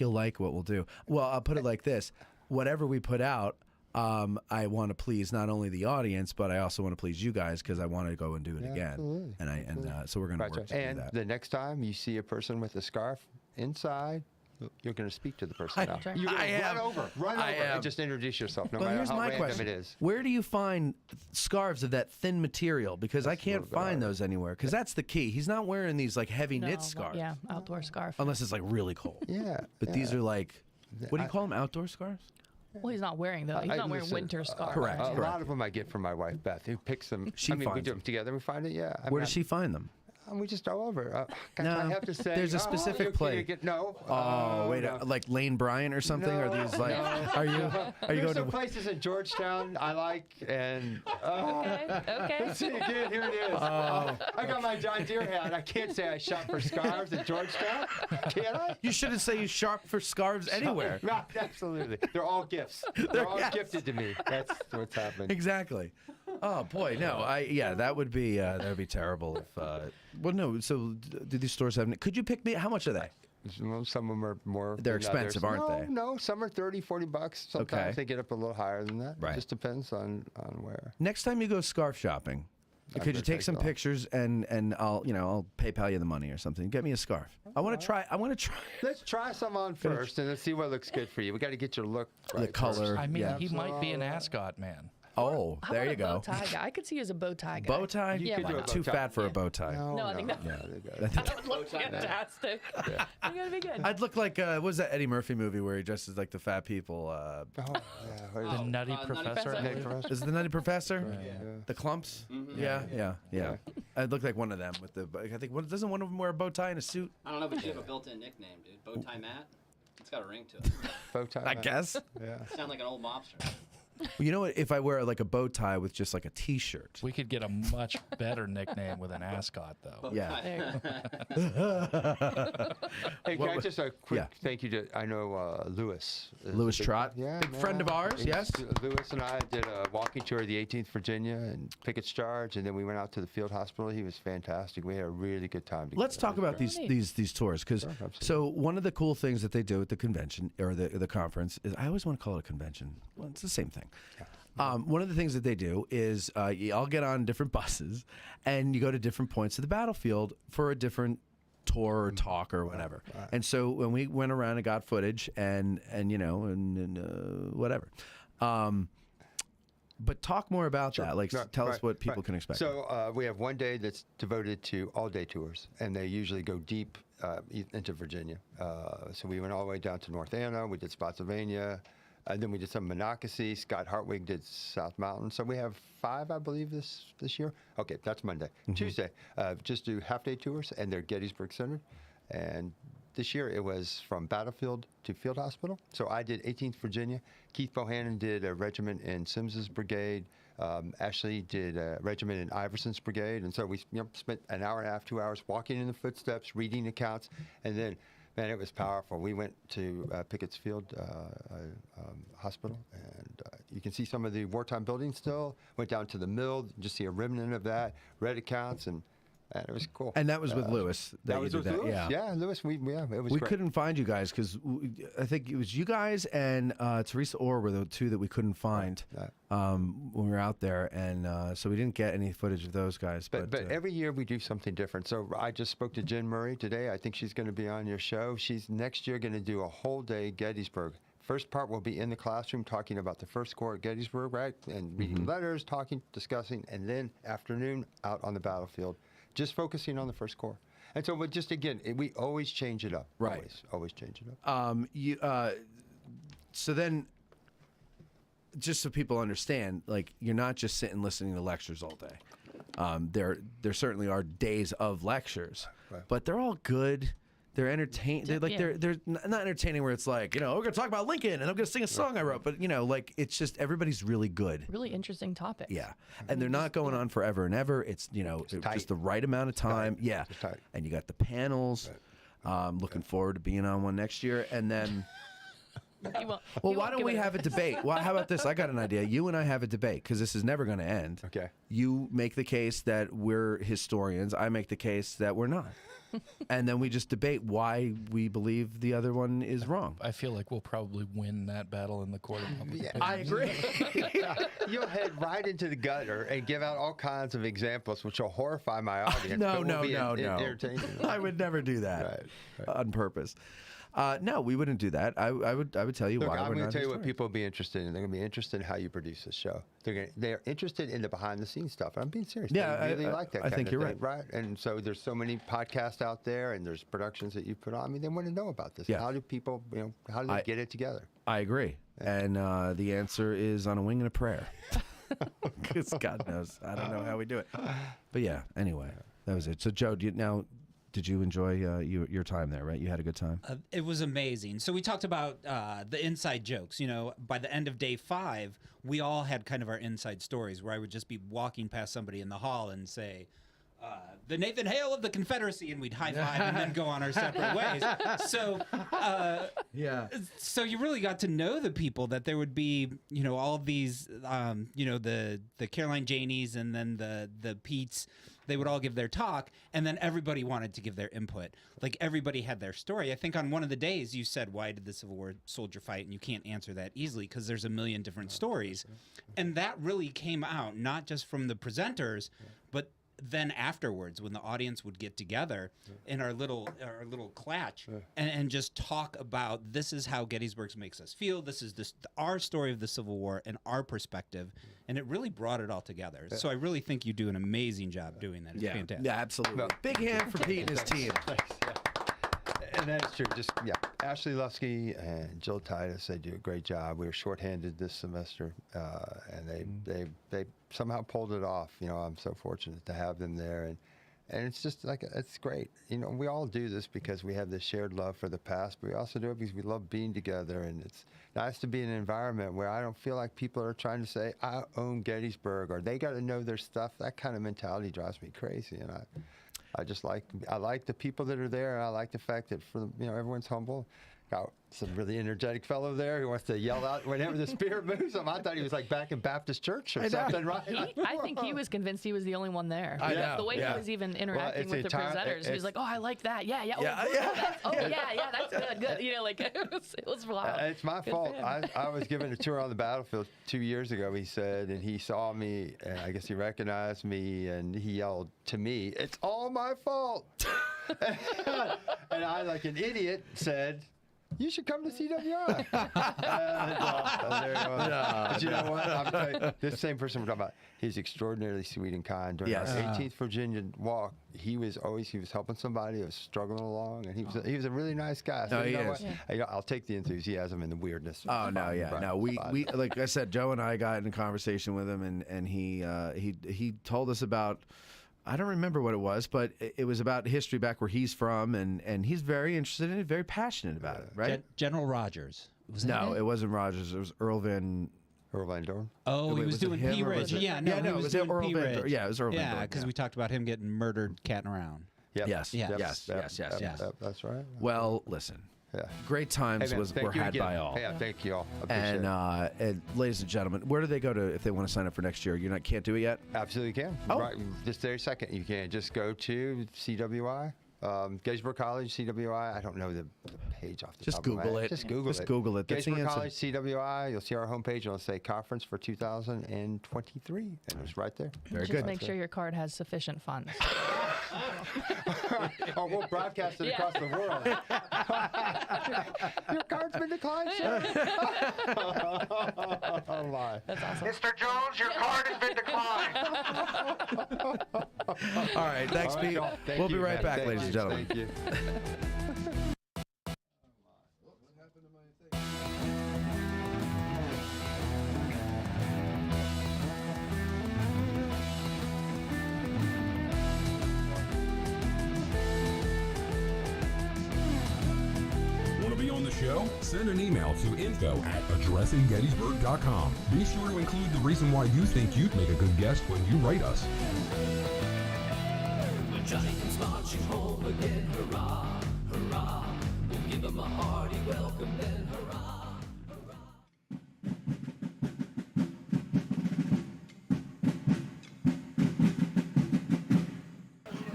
Speaker 10: you'll like what we'll do. Well, I'll put it like this: whatever we put out, I want to please not only the audience, but I also want to please you guys because I want to go and do it again.
Speaker 2: Absolutely.
Speaker 10: And so we're going to work to do
Speaker 2: And
Speaker 10: that.
Speaker 2: the next time you see a person with a scarf inside, you're going to speak to the person now.
Speaker 10: I-
Speaker 2: You're going
Speaker 10: I
Speaker 2: to
Speaker 10: am.
Speaker 2: run over
Speaker 10: I
Speaker 2: and
Speaker 10: am.
Speaker 2: just introduce yourself, no
Speaker 10: Well,
Speaker 2: matter
Speaker 10: here's
Speaker 2: how
Speaker 10: my
Speaker 2: random
Speaker 10: question.
Speaker 2: it is.
Speaker 10: Where do you find scarves of that thin material? Because I can't find those anywhere. Because that's the key. He's not wearing these like heavy knit scarves.
Speaker 12: Yeah, outdoor scarf.
Speaker 10: Unless it's like really cold.
Speaker 2: Yeah.
Speaker 10: But these are like, what do you call them? Outdoor scarves?
Speaker 12: Well, he's not wearing those. He's not wearing
Speaker 2: Listen,
Speaker 12: winter scarves.
Speaker 10: Correct.
Speaker 2: A lot of them I get from my wife, Beth, who picks them.
Speaker 10: She
Speaker 2: we
Speaker 10: finds
Speaker 2: do
Speaker 10: them.
Speaker 2: them together. We find it, yeah.
Speaker 10: Where does she find them?
Speaker 2: We just go over. Gosh,
Speaker 10: No,
Speaker 2: I have to say,
Speaker 10: there's a
Speaker 2: oh,
Speaker 10: specific
Speaker 2: you
Speaker 10: place.
Speaker 2: No.
Speaker 10: Oh, wait,
Speaker 2: no.
Speaker 10: like Lane Bryant or something?
Speaker 2: No,
Speaker 10: Are these like?
Speaker 2: no.
Speaker 10: Are you
Speaker 2: There's
Speaker 10: going
Speaker 2: some
Speaker 10: to?
Speaker 2: places in Georgetown I like, and
Speaker 12: Okay.
Speaker 2: see again, here it is.
Speaker 10: Oh.
Speaker 2: I got my John Deere hat. I can't say I shop for scarves in Georgetown, can I?
Speaker 10: You shouldn't say you shop for scarves anywhere.
Speaker 2: Right, absolutely. They're all gifts. They're all gifted to me. That's what's happening.
Speaker 10: Exactly. Oh boy, no. That would be terrible if. Well, no. So do these stores have? Could you pick me? How much are they?
Speaker 2: Well, some of them are more.
Speaker 10: They're
Speaker 2: than others.
Speaker 10: expensive, aren't they?
Speaker 2: No, some are $30-$40. Sometimes
Speaker 10: Okay.
Speaker 2: they get up a little higher than that.
Speaker 10: Right.
Speaker 2: It just depends on where.
Speaker 10: Next time you go scarf shopping, could you take some pictures and I'll PayPal you the money or something. Get me a scarf. I want to try.
Speaker 2: Let's try some on first and let's see what looks good for you. We got to get your look right.
Speaker 10: The color.
Speaker 9: I mean,
Speaker 10: yeah.
Speaker 9: he might be an ascot man.
Speaker 10: Oh,
Speaker 12: How
Speaker 10: there
Speaker 12: about
Speaker 10: you go.
Speaker 12: A bow tie guy? I could see you as a bow tie guy.
Speaker 10: Bow tie?
Speaker 2: You could
Speaker 10: Why
Speaker 2: do a
Speaker 10: not?
Speaker 2: bow
Speaker 10: Too
Speaker 2: tie.
Speaker 10: fat for a bow tie.
Speaker 12: No, I think that would look fantastic. You're gonna be good.
Speaker 10: I'd look like what was that Eddie Murphy movie where he dresses like the fat people?
Speaker 9: The Nutty Professor. I believe.
Speaker 10: Is it the Nutty Professor? The clumps? Yeah. I'd look like one of them with the. I think doesn't one of them wear a bow tie and a suit?
Speaker 11: I don't know, but you have a built-in nickname, dude. Bow tie Matt. It's got a ring to it.
Speaker 2: Bow tie.
Speaker 10: I guess.
Speaker 2: Yeah.
Speaker 11: Sound like an old mobster.
Speaker 10: You know what? If I wear like a bow tie with just like a T-shirt.
Speaker 9: We could get a much better nickname with an ascot, though.
Speaker 10: Yeah.
Speaker 2: Hey, can I just a quick thank you to Lewis.
Speaker 10: Lewis Trott,
Speaker 2: yeah,
Speaker 10: big friend of ours. Yes.
Speaker 2: Lewis and I did a walking tour of the 18th Virginia and Pickett's Charge, and then we went out to the field hospital. He was fantastic. We had a really good time together.
Speaker 10: Let's talk about these tours because so one of the cool things that they do at the convention or the conference is I always want to call it a convention. Well, it's the same thing. One of the things that they do is you all get on different buses and you go to different points of the battlefield for a different tour or talk or whatever. And so when we went around and got footage and whatever. But talk more about that. Like, tell us what people can expect.
Speaker 2: So we have one day that's devoted to all-day tours, and they usually go deep into Virginia. So we went all the way down to North Anna. We did Spotsylvania. And then we did some Monocacy. Scott Hartwig did South Mountain. So we have 5, I believe, this year. Okay, that's Monday. Tuesday, just do half-day tours, and they're Gettysburg centered. And this year it was from battlefield to field hospital. So I did 18th Virginia. Keith Bohannon did a regiment in Sims's brigade. Ashley did a regiment in Iverson's brigade. And so we spent an hour and a half, 2 hours walking in the footsteps, reading accounts, and then man, it was powerful. We went to Pickett's Field Hospital, and you can see some of the wartime buildings still. Went down to the mill, just see a remnant of that. Read accounts, and it was cool.
Speaker 10: And that was with Lewis.
Speaker 2: That was with Lewis. Yeah, Lewis. It was.
Speaker 10: We
Speaker 2: great.
Speaker 10: couldn't find you guys because I think it was you guys and Teresa Orr were the two that we couldn't find when we were out there, and so we didn't get any footage of those guys.
Speaker 2: But every year we do something different. So I just spoke to Jen Murray today. I think she's going to be on your show. She's next year going to do a whole day Gettysburg. First part will be in the classroom talking about the First Corps at Gettysburg, right, and reading letters, talking, discussing, and then afternoon out on the battlefield, just focusing on the First Corps. And so, but just again, we always change it up.
Speaker 10: Right.
Speaker 2: Always change it up.
Speaker 10: So then, just so people understand, like, you're not just sitting listening to lectures all day. There certainly are days of lectures, but they're all good. They're entertaining. They're not entertaining where it's like, we're going to talk about Lincoln and I'm going to sing a song I wrote, but like it's just everybody's really good.
Speaker 12: Really interesting topic.
Speaker 10: Yeah, and they're not going on forever and ever. It's just the right amount of time. Yeah, and you got the panels. Looking forward to being on one next year, and then. Well, why don't we have a debate? Well, how about this? I got an idea. You and I have a debate because this is never going to end.
Speaker 2: Okay.
Speaker 10: You make the case that we're historians. I make the case that we're not. And then we just debate why we believe the other one is wrong.
Speaker 9: I feel like we'll probably win that battle in the court of public opinion.
Speaker 10: I agree.
Speaker 2: You'll head right into the gutter and give out all kinds of examples, which will horrify my audience.
Speaker 10: No.
Speaker 2: Entertaining.
Speaker 10: I would never do that on purpose. No, we wouldn't do that. I would tell you
Speaker 2: Look,
Speaker 10: why we're not.
Speaker 2: I'm going to tell you what
Speaker 10: historians.
Speaker 2: people will be interested in. They're going to be interested in how you produce this show. They're interested in the behind-the-scenes stuff. I'm being serious.
Speaker 10: Yeah,
Speaker 2: they really like that.
Speaker 10: I think you're
Speaker 2: thing, right. And so there's so many podcasts out there, and there's productions that you put on. I mean, they want to know about this.
Speaker 10: Yeah.
Speaker 2: How do people, how do they get it together?
Speaker 10: I agree. And the answer is on a wing and a prayer. Because God knows, I don't know how we do it. But yeah, anyway, that was it. So Joe, did you enjoy your time there, right? You had a good time?
Speaker 1: It was amazing. So we talked about the inside jokes. By the end of day 5, we all had kind of our inside stories where I would just be walking past somebody in the hall and say, the Nathan Hale of the Confederacy, and we'd high five and then go on our separate ways. So, so you really got to know the people, that there would be, all these, the Caroline Janies and then the Petes. They would all give their talk, and then everybody wanted to give their input. Like, everybody had their story. I think on one of the days you said, why did the Civil War soldier fight? And you can't answer that easily because there's a million different stories. And that really came out, not just from the presenters, but then afterwards, when the audience would get together in our little clatch and just talk about, this is how Gettysburg makes us feel. This is our story of the Civil War and our perspective, and it really brought it all together. So I really think you do an amazing job doing that. It's fantastic.
Speaker 10: Yeah, absolutely. Big hand for Pete and his team.
Speaker 2: And that's true. Ashley Lusky and Jill Titus, they do a great job. We were shorthanded this semester, and they somehow pulled it off. I'm so fortunate to have them there, and it's just it's great. We all do this because we have this shared love for the past, but we also do it because we love being together, and it's nice to be in an environment where I don't feel like people are trying to say, I own Gettysburg, or they got to know their stuff. That kind of mentality drives me crazy, and I like the people that are there, and I like the fact that everyone's humble. Got some really energetic fellow there who wants to yell out whenever the spirit moves him. I thought he was like back in Baptist church or something, right?
Speaker 12: I think he was convinced he was the only one there.
Speaker 10: I know,
Speaker 12: The way he was even interacting with the presenters, he was like, "Oh, I like that. Yeah. That's good. It was wild.
Speaker 2: It's my fault. I was given a tour on the battlefield 2 years ago, he said, and he saw me, and I guess he recognized me, and he yelled to me, "It's all my fault." And I, like an idiot, said, "You should come to CWI." But you know what? I'm telling you, this same person we're talking about, he's extraordinarily sweet and kind. During our 18th Virginia walk, he was helping somebody who was struggling along, and he was a really nice guy. So I'll take the enthusiasm and the weirdness.
Speaker 10: Oh no, yeah, no. We like I said, Joe and I got in a conversation with him, and he told us about. I don't remember what it was, but it was about history back where he's from, and he's very interested in it, very passionate about it, right?
Speaker 1: General Rogers.
Speaker 10: It wasn't Rogers. It was Earl Van
Speaker 2: Dorn.
Speaker 1: Oh, he was doing P. Ridge. Yeah, no, he was doing P. Ridge.
Speaker 10: Yeah, it was Earl Van Dorn.
Speaker 1: Yeah, because we talked about him getting murdered catting around.
Speaker 2: Yep.
Speaker 10: Yes.
Speaker 2: That's right.
Speaker 10: Well, listen.
Speaker 2: Yeah.
Speaker 10: Great times were had by all.
Speaker 2: Yeah, thank you all.
Speaker 10: And ladies and gentlemen, where do they go to if they want to sign up for next year? You can't do it yet?
Speaker 2: Absolutely can.
Speaker 10: Oh.
Speaker 2: Right, this very second you can. Just go to CWI, Gettysburg College, CWI. I don't know the page off the top of my head. Just Google it.
Speaker 10: Just Google it. That's
Speaker 2: Gettysburg College, CWI. You'll see our homepage. It'll say Conference for 2023, and it's right there.
Speaker 10: Very good.
Speaker 12: Just make sure your card has sufficient funds.
Speaker 2: Or we'll broadcast it across the world. Your card's been declined, sir. Oh my.
Speaker 12: That's awesome.
Speaker 3: Mr. Jones, your card has been declined.
Speaker 10: All right, thanks, Pete. We'll be right back, ladies and gentlemen.
Speaker 2: Thank you.
Speaker 5: Show, send an email to info@addressinggettysburg.com. Be sure to include the reason why you think you'd make a good guest when you write us.
Speaker 6: When Johnny comes marching home again, hurrah, hurrah. We'll give him a hearty welcome then, hurrah, hurrah.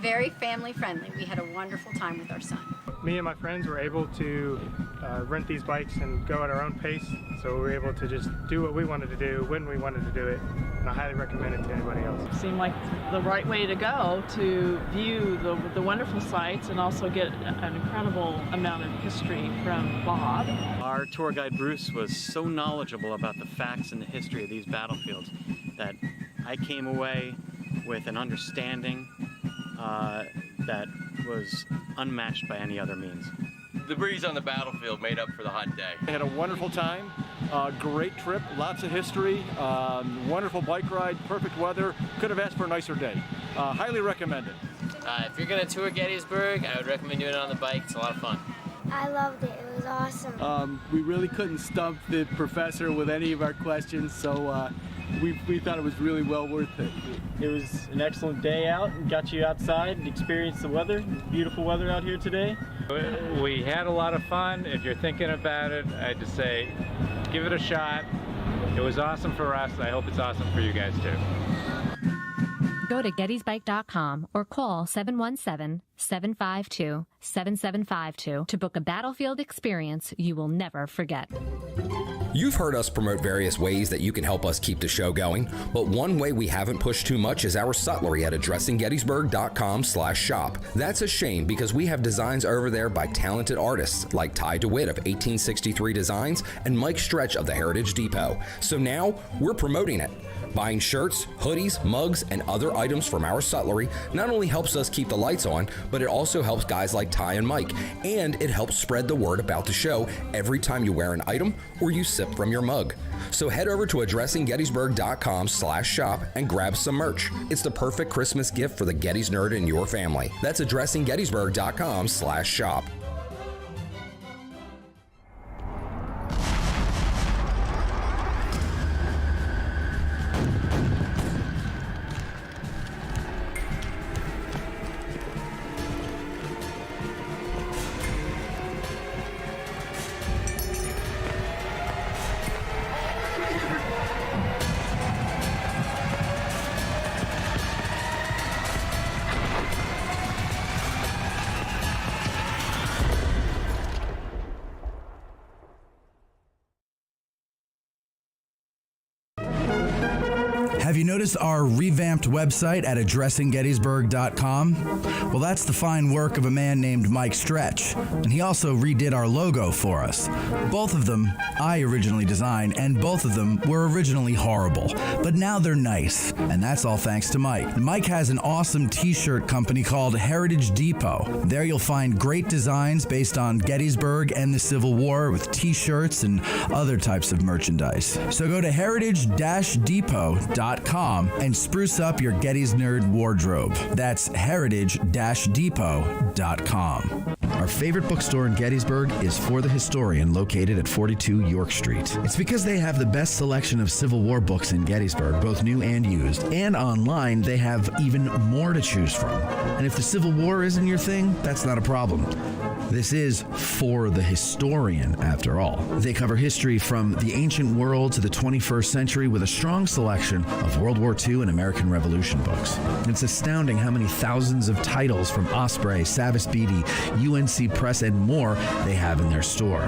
Speaker 13: Very family friendly. We had a wonderful time with our son.
Speaker 14: Me and my friends were able to rent these bikes and go at our own pace, so we were able to just do what we wanted to do when we wanted to do it, and I highly recommend it to anybody else.
Speaker 15: It seemed like the right way to go to view the wonderful sights and also get an incredible amount of history from Bob.
Speaker 16: Our tour guide Bruce was so knowledgeable about the facts and the history of these battlefields that I came away with an understanding that was unmatched by any other means.
Speaker 17: The breeze on the battlefield made up for the hot day.
Speaker 18: I had a wonderful time, great trip, lots of history, wonderful bike ride, perfect weather. Could have asked for a nicer day. Highly recommend it.
Speaker 11: If you're gonna tour Gettysburg, I would recommend doing it on the bike. It's a lot of fun.
Speaker 19: I loved it. It was awesome.
Speaker 20: We really couldn't stump the professor with any of our questions, so we thought it was really well worth it.
Speaker 21: It was an excellent day out and got you outside and experienced the weather. Beautiful weather out here today.
Speaker 22: We had a lot of fun. If you're thinking about it, I'd just say give it a shot. It was awesome for us. I hope it's awesome for you guys too.
Speaker 23: Go to gettysbike.com or call 717-752-7752 to book a battlefield experience you will never forget.
Speaker 24: You've heard us promote various ways that you can help us keep the show going, but one way we haven't pushed too much is our sutlery at addressinggettysburg.com/shop. That's a shame because we have designs over there by talented artists like Ty DeWitt of 1863 Designs and Mike Stretch of the Heritage Depot. So now we're promoting it. Buying shirts, hoodies, mugs, and other items from our sutlery not only helps us keep the lights on, but it also helps guys like Ty and Mike, and it helps spread the word about the show every time you wear an item or you sip from your mug. So head over to addressinggettysburg.com/shop and grab some merch. It's the perfect Christmas gift for the Gettys nerd in your family. That's addressinggettysburg.com/shop.
Speaker 25: Have you noticed our revamped website at addressinggettysburg.com? Well, that's the fine work of a man named Mike Stretch, and he also redid our logo for us. Both of them I originally designed, and both of them were originally horrible, but now they're nice, and that's all thanks to Mike. Mike has an awesome t-shirt company called Heritage Depot. There you'll find great designs based on Gettysburg and the Civil War with t-shirts and other types of merchandise. So go to heritage-depot.com and spruce up your Gettys Nerd wardrobe. That's heritage-depot.com. Our favorite bookstore in Gettysburg is For the Historian, located at 42 York Street. It's because they have the best selection of Civil War books in Gettysburg, both new and used. And online, they have even more to choose from. And if the Civil War isn't your thing, that's not a problem. This is For the Historian, after all. They cover history from the ancient world to the 21st century with a strong selection of World War II and American Revolution books. And it's astounding how many thousands of titles from Osprey, Savas Beatty, UNC Press, and more they have in their store.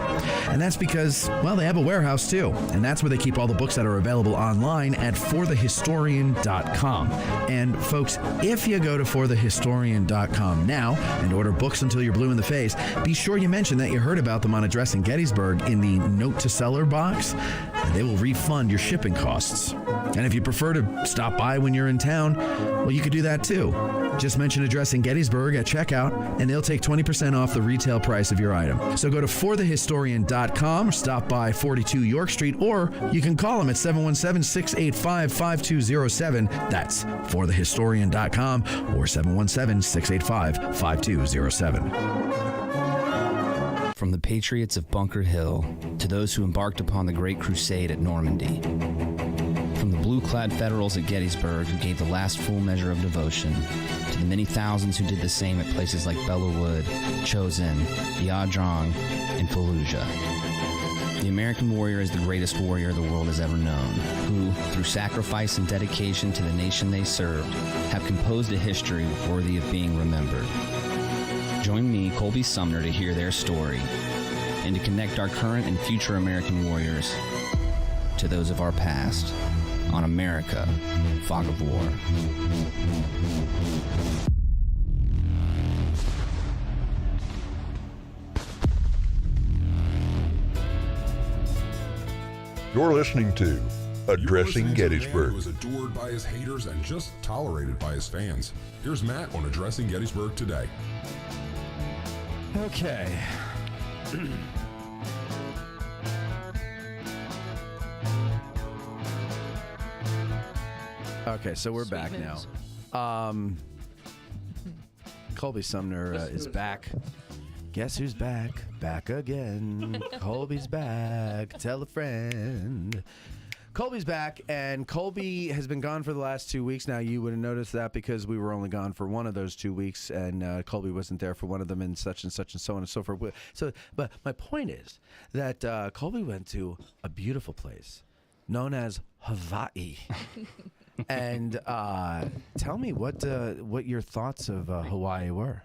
Speaker 25: And that's because, well, they have a warehouse too. And that's where they keep all the books that are available online at forthehistorian.com. And folks, if you go to forthehistorian.com now and order books until you're blue in the face, be sure you mention that you heard about them on Addressing Gettysburg in the Note to Seller box, and they will refund your shipping costs. And if you prefer to stop by when you're in town, well, you could do that too. Just mention Addressing Gettysburg at checkout, and they'll take 20% off the retail price of your item. So go to forthehistorian.com, or stop by 42 York Street, or you can call them at 717-685-5207. That's forthehistorian.com or 717-685-5207.
Speaker 24: From the patriots of Bunker Hill to those who embarked upon the Great Crusade at Normandy. From the blue-clad Federals at Gettysburg who gave the last full measure of devotion, to the many thousands who did the same at places like Belleau Wood, Chosin, Ia Drang, and Fallujah. The American warrior is the greatest warrior the world has ever known, who, through sacrifice and dedication to the nation they served, have composed a history worthy of being remembered. Join me, Colby Sumner, to hear their story and to connect our current and future American warriors to those of our past on America, Fog of War.
Speaker 1: You're listening to Addressing Gettysburg.
Speaker 5: Who was adored by his haters and just tolerated by his fans. Here's Matt on Addressing Gettysburg today.
Speaker 10: Okay. Okay, so we're back now. Colby Sumner is back. Guess who's back? Back again. Colby's back. Tell a friend. Colby's back, and Colby has been gone for the last 2 weeks now. You would have noticed that because we were only gone for one of those 2 weeks, and Colby wasn't there for one of them, and so on and so forth. So, but my point is that Colby went to a beautiful place known as Hawaii. And tell me what your thoughts of Hawaii were.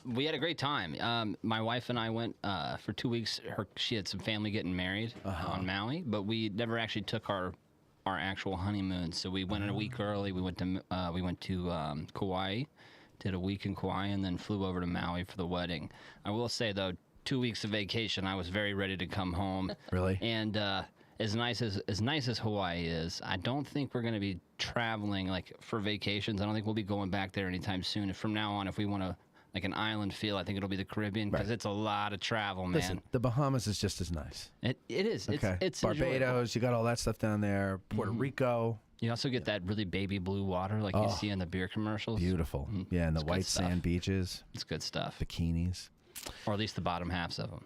Speaker 11: We had a great time. My wife and I went for 2 weeks. She had some family getting married on Maui, but we never actually took our actual honeymoon. So we went a week early. We went to Kauai, did a week in Kauai, and then flew over to Maui for the wedding. I will say though, 2 weeks of vacation, I was very ready to come home.
Speaker 10: Really?
Speaker 11: And as nice as Hawaii is, I don't think we're going to be traveling like for vacations. I don't think we'll be going back there anytime soon. If from now on, if we want to like an island feel, I think it'll be the Caribbean because it's a lot of travel, man.
Speaker 10: Listen, the Bahamas is just as nice.
Speaker 11: It is.
Speaker 10: Okay.
Speaker 11: It's
Speaker 10: Barbados.
Speaker 11: enjoyable.
Speaker 10: You got all that stuff down there. Puerto Rico.
Speaker 11: You also get that really baby blue water like you see in the beer commercials.
Speaker 10: Beautiful. Yeah, and the white sand beaches.
Speaker 11: It's good stuff.
Speaker 10: Bikinis.
Speaker 11: Or at least the bottom halves of them.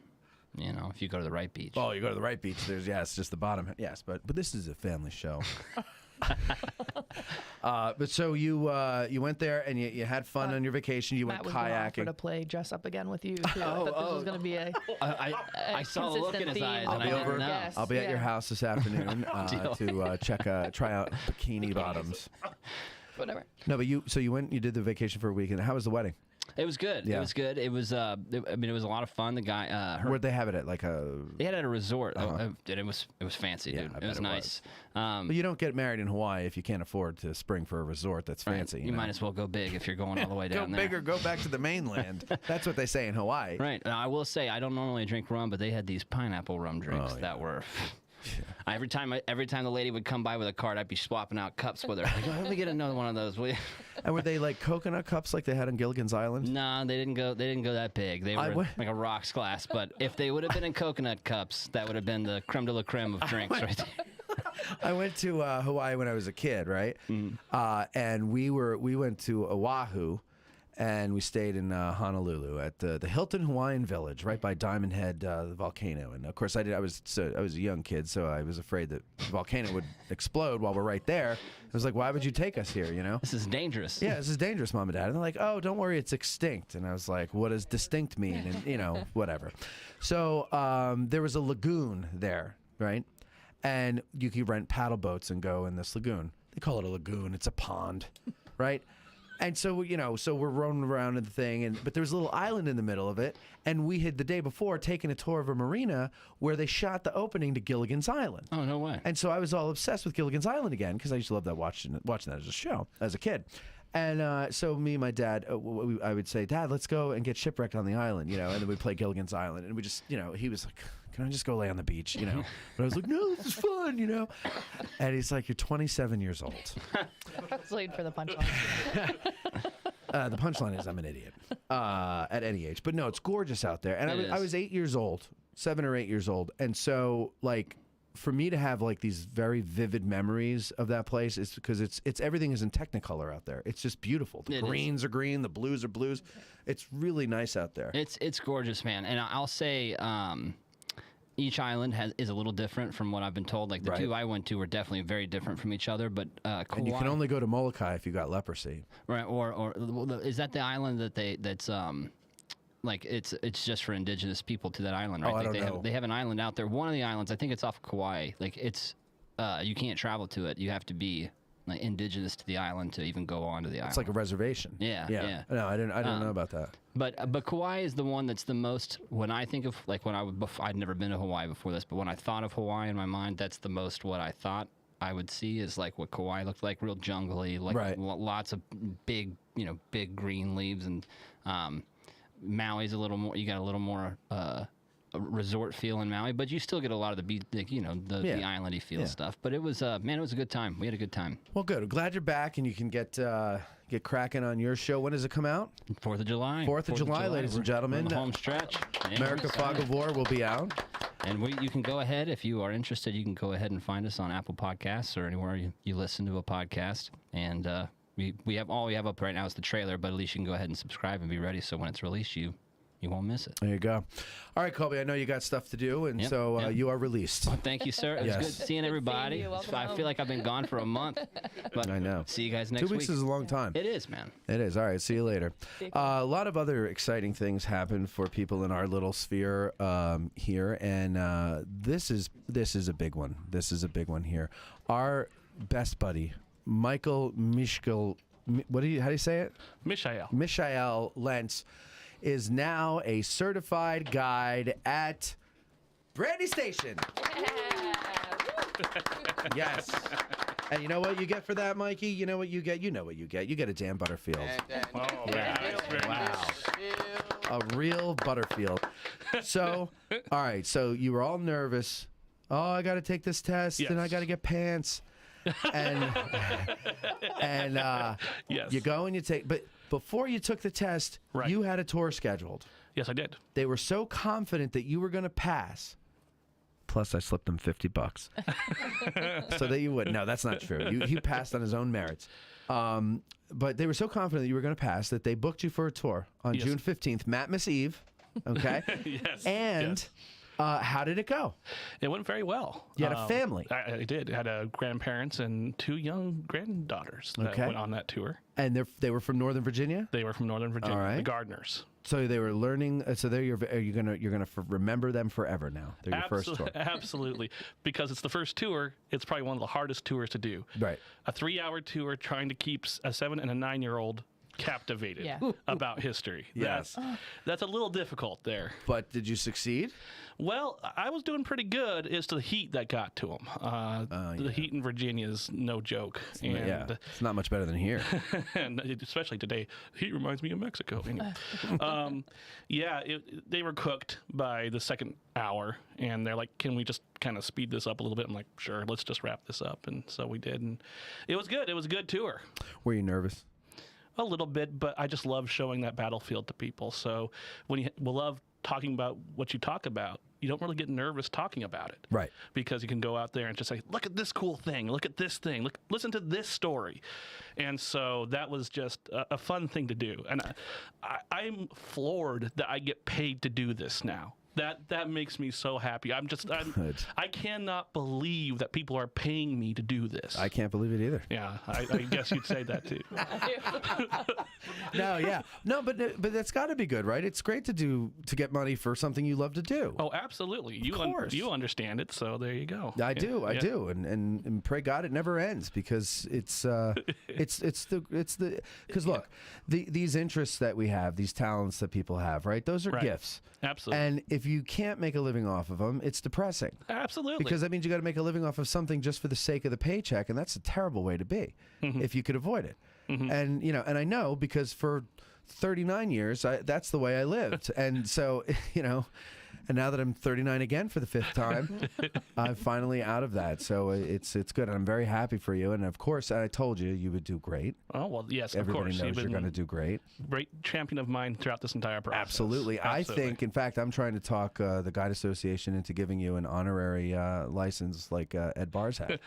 Speaker 11: You know, if you go to the right beach.
Speaker 10: Oh, you go to the right beach. It's just the bottom. Yes, but this is a family show. But so you went there and you had fun on your vacation. You
Speaker 15: Matt
Speaker 10: went
Speaker 15: was gonna
Speaker 10: kayaking.
Speaker 15: offer to play dress up again with you. Too. I thought this was going to be a
Speaker 11: I saw the look in his eyes, and I didn't know.
Speaker 10: I'll be at your house this afternoon to try out bikini bottoms.
Speaker 15: Whatever.
Speaker 10: No, but you did the vacation for a week, and how was the wedding?
Speaker 11: It was good.
Speaker 10: Yeah.
Speaker 11: It was good. It was. I mean, it was a lot of fun. The guy.
Speaker 10: Where'd they have it at? Like a.
Speaker 11: They had it at a resort. And it was fancy, dude.
Speaker 10: Yeah,
Speaker 11: it was nice.
Speaker 10: But you don't get married in Hawaii if you can't afford to spring for a resort that's fancy.
Speaker 11: You might as well go big if you're going all the way down
Speaker 10: there. Go big or go back to the mainland. That's what they say in Hawaii.
Speaker 11: Right. Now, I will say I don't normally drink rum, but they had these pineapple rum drinks that were. Every time the lady would come by with a cart, I'd be swapping out cups with her. Like, let me get another one of those, will you?
Speaker 10: And were they like coconut cups like they had on Gilligan's Island?
Speaker 11: No, they didn't go that big. They were like a rocks glass. But if they would have been in coconut cups, that would have been the creme de la creme of drinks right there.
Speaker 10: I went to Hawaii when I was a kid, right? And we went to Oahu. And we stayed in Honolulu at the Hilton Hawaiian Village, right by Diamond Head, the volcano. And of course, I was a young kid, so I was afraid that the volcano would explode while we're right there. I was like, "Why would you take us here?" You know,
Speaker 11: this is dangerous.
Speaker 10: Yeah, this is dangerous, Mom and Dad. And they're like, "Oh, don't worry, it's extinct." And I was like, "What does distinct mean?" And whatever. So there was a lagoon there, right? And you could rent paddle boats and go in this lagoon. They call it a lagoon. It's a pond, right? And so, we're rolling around in the thing, but there was a little island in the middle of it, and we had the day before taken a tour of a marina where they shot the opening to Gilligan's Island.
Speaker 11: Oh, no way.
Speaker 10: And so I was all obsessed with Gilligan's Island again because I used to love that watching that as a show as a kid. And so me and my dad, I would say, Dad, let's go and get shipwrecked on the island, and then we'd play Gilligan's Island, and we just, he was like, can I just go lay on the beach, But I was like, no, this is fun, And he's like, you're 27 years old.
Speaker 4: Let's wait for the punchline.
Speaker 10: The punchline is I'm an idiot at any age, but no, it's gorgeous out there. And I was 8 years old, 7 or 8 years old, and so like, for me to have like these very vivid memories of that place is because it's everything is in Technicolor out there. It's just beautiful. The greens are green, the blues are blues. It's really nice out there.
Speaker 11: It's gorgeous, man. And I'll say each island is a little different from what I've been told. Like the two I went to were definitely very different from each other. But
Speaker 10: and you can only go to Molokai if you got leprosy.
Speaker 11: Right? Or is that the island that's like it's just for indigenous people to that island, right?
Speaker 10: Oh, I don't know.
Speaker 11: They have an island out there. One of the islands, I think it's off of Kauai. Like it's, you can't travel to it. You have to be like indigenous to the island to even go onto the island.
Speaker 10: It's like a reservation.
Speaker 11: Yeah.
Speaker 10: No, I didn't know about that.
Speaker 11: But Kauai is the one that's the most. When I think of like I'd never been to Hawaii before this, but when I thought of Hawaii in my mind, that's the most what I thought I would see is like what Kauai looked like, real jungly, like lots of big green leaves and. Maui's a little more. You got a little more a resort feel in Maui, but you still get a lot of the beach, the islandy feel stuff. But it was man, it was a good time. We had a good time.
Speaker 10: Well, good. I'm glad you're back, and you can get cracking on your show. When does it come out?
Speaker 11: 4th of July.
Speaker 10: 4th of July, ladies and gentlemen.
Speaker 11: We're in the home stretch.
Speaker 10: America Fog of War will be out.
Speaker 11: And you can go ahead, if you are interested, you can go ahead and find us on Apple Podcasts or anywhere you listen to a podcast. And we have all we have up right now is the trailer, but at least you can go ahead and subscribe and be ready. So when it's released, you won't miss it.
Speaker 10: There you go. All right, Colby, I know you got stuff to do, and you are released.
Speaker 11: Well, thank you, sir. It was good seeing everybody. I feel like I've been gone for a month, but
Speaker 10: I know.
Speaker 11: See you guys next week.
Speaker 10: 2 weeks is a long time.
Speaker 11: It is, man.
Speaker 10: It is. All right, see you later. A lot of other exciting things happen for people in our little sphere here, and this is a big one. This is a big one here. Our best buddy, Michael Mishkel, how do you say it? Mishael Lentz is now a certified guide at Brandy Station. Yes. And you know what you get for that, Mikey? You know what you get? You know what you get. You get a damn Butterfield. Wow. A real Butterfield. So, all right. So you were all nervous. Oh, I got to take this test, and I got to get pants. And you go and you take, but before you took the test, you had a tour scheduled.
Speaker 7: Yes, I did.
Speaker 10: They were so confident that you were going to pass. Plus, I slipped them $50 so that you would. No, that's not true. He passed on his own merits. But they were so confident that you were going to pass that they booked you for a tour on June 15th, Mattmas Eve. Okay.
Speaker 7: Yes.
Speaker 10: And. How did it go?
Speaker 7: It went very well.
Speaker 10: You had a family.
Speaker 7: I did. I had grandparents and 2 young granddaughters that went on that tour.
Speaker 10: And they were from Northern Virginia?
Speaker 7: They were from Northern Virginia.
Speaker 10: All right.
Speaker 7: The Gardners.
Speaker 10: So they were learning. So you're gonna remember them forever now. They're your first tour.
Speaker 7: Absolutely, because it's the first tour. It's probably one of the hardest tours to do.
Speaker 10: Right.
Speaker 7: A 3-hour tour trying to keep a 7 and a 9-year-old captivated about history.
Speaker 10: Yes.
Speaker 7: That's a little difficult there.
Speaker 10: But did you succeed?
Speaker 7: Well, I was doing pretty good. It's the heat that got to them. The heat in Virginia is no joke. And,
Speaker 10: it's not much better than here.
Speaker 7: And especially today, heat reminds me of Mexico. Anyway. They were cooked by the second hour, and they're like, can we just kind of speed this up a little bit? I'm like, sure, let's just wrap this up. And so we did, and it was good. It was a good tour.
Speaker 10: Were you nervous?
Speaker 7: A little bit, but I just love showing that battlefield to people. So we love talking about what you talk about. You don't really get nervous talking about it.
Speaker 10: Right.
Speaker 7: Because you can go out there and just say, look at this cool thing. Look at this thing. Listen to this story. And so that was just a fun thing to do. And I'm floored that I get paid to do this now. That makes me so happy. I cannot believe that people are paying me to do this.
Speaker 10: I can't believe it either.
Speaker 7: Yeah, I guess you'd say that too.
Speaker 10: No, but that's got to be good, right? It's great to get money for something you love to do.
Speaker 7: Oh, absolutely. You understand it, so there you go.
Speaker 10: I do, and pray God it never ends because it's because look, these interests that we have, these talents that people have, right? Those are gifts.
Speaker 7: Absolutely.
Speaker 10: And if you can't make a living off of them, it's depressing.
Speaker 7: Absolutely.
Speaker 10: Because that means you got to make a living off of something just for the sake of the paycheck, and that's a terrible way to be if you could avoid it. And and I know because for 39 years that's the way I lived. And so and now that I'm 39 again for the 5th time, I'm finally out of that. So it's good. I'm very happy for you. And of course, I told you would do great.
Speaker 7: Oh, well, yes,
Speaker 10: Everybody
Speaker 7: of course.
Speaker 10: knows you're going to do great.
Speaker 7: Great champion of mine throughout this entire process.
Speaker 10: Absolutely. I think, in fact, I'm trying to talk the Guide Association into giving you an honorary license like Ed Barr's had.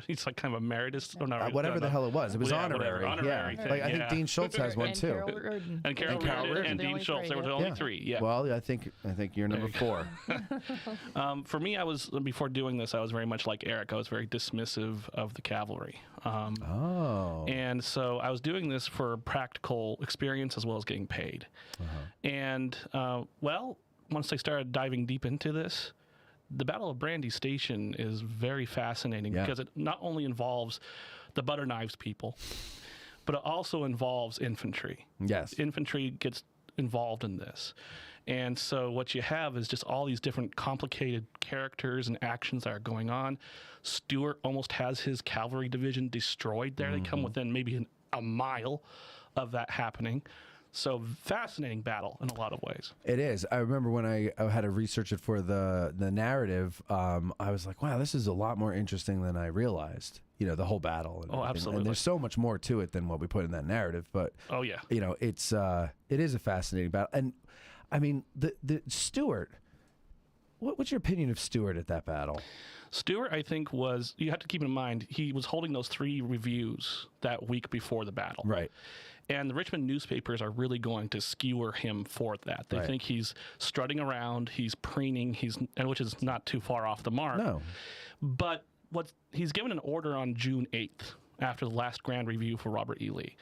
Speaker 7: He's like kind of emeritus. Or not,
Speaker 10: whatever the hell it was. It was honorary.
Speaker 7: Honorary
Speaker 10: Yeah. Like, I think Dean Schultz has one, too.
Speaker 7: And Carol Reardon and Dean Schultz. There were only 3. Yeah.
Speaker 10: Well, I think you're number 4.
Speaker 7: For me, before doing this, I was very much like Eric. I was very dismissive of the cavalry. And so I was doing this for practical experience as well as getting paid. And, once I started diving deep into this, the Battle of Brandy Station is very fascinating because it not only involves the butter knives people, but it also involves infantry.
Speaker 10: Yes.
Speaker 7: Infantry gets involved in this. And so what you have is just all these different complicated characters and actions that are going on. Stuart almost has his cavalry division destroyed there. They come within maybe a mile of that happening. So fascinating battle in a lot of ways.
Speaker 10: It is. I remember when I had to research it for the narrative, I was like, wow, this is a lot more interesting than I realized. The whole battle. And everything.
Speaker 7: Absolutely.
Speaker 10: And there's so much more to it than what we put in that narrative. But it is a fascinating battle. And I mean, the Stuart. What's your opinion of Stuart at that battle?
Speaker 7: Stuart, I think, you have to keep in mind, he was holding those 3 reviews that week before the battle.
Speaker 10: Right.
Speaker 7: And the Richmond newspapers are really going to skewer him for that. They think he's strutting around, he's preening, which is not too far off the mark.
Speaker 10: No.
Speaker 7: But he's given an order on June 8th, after the last grand review for Robert E. Lee,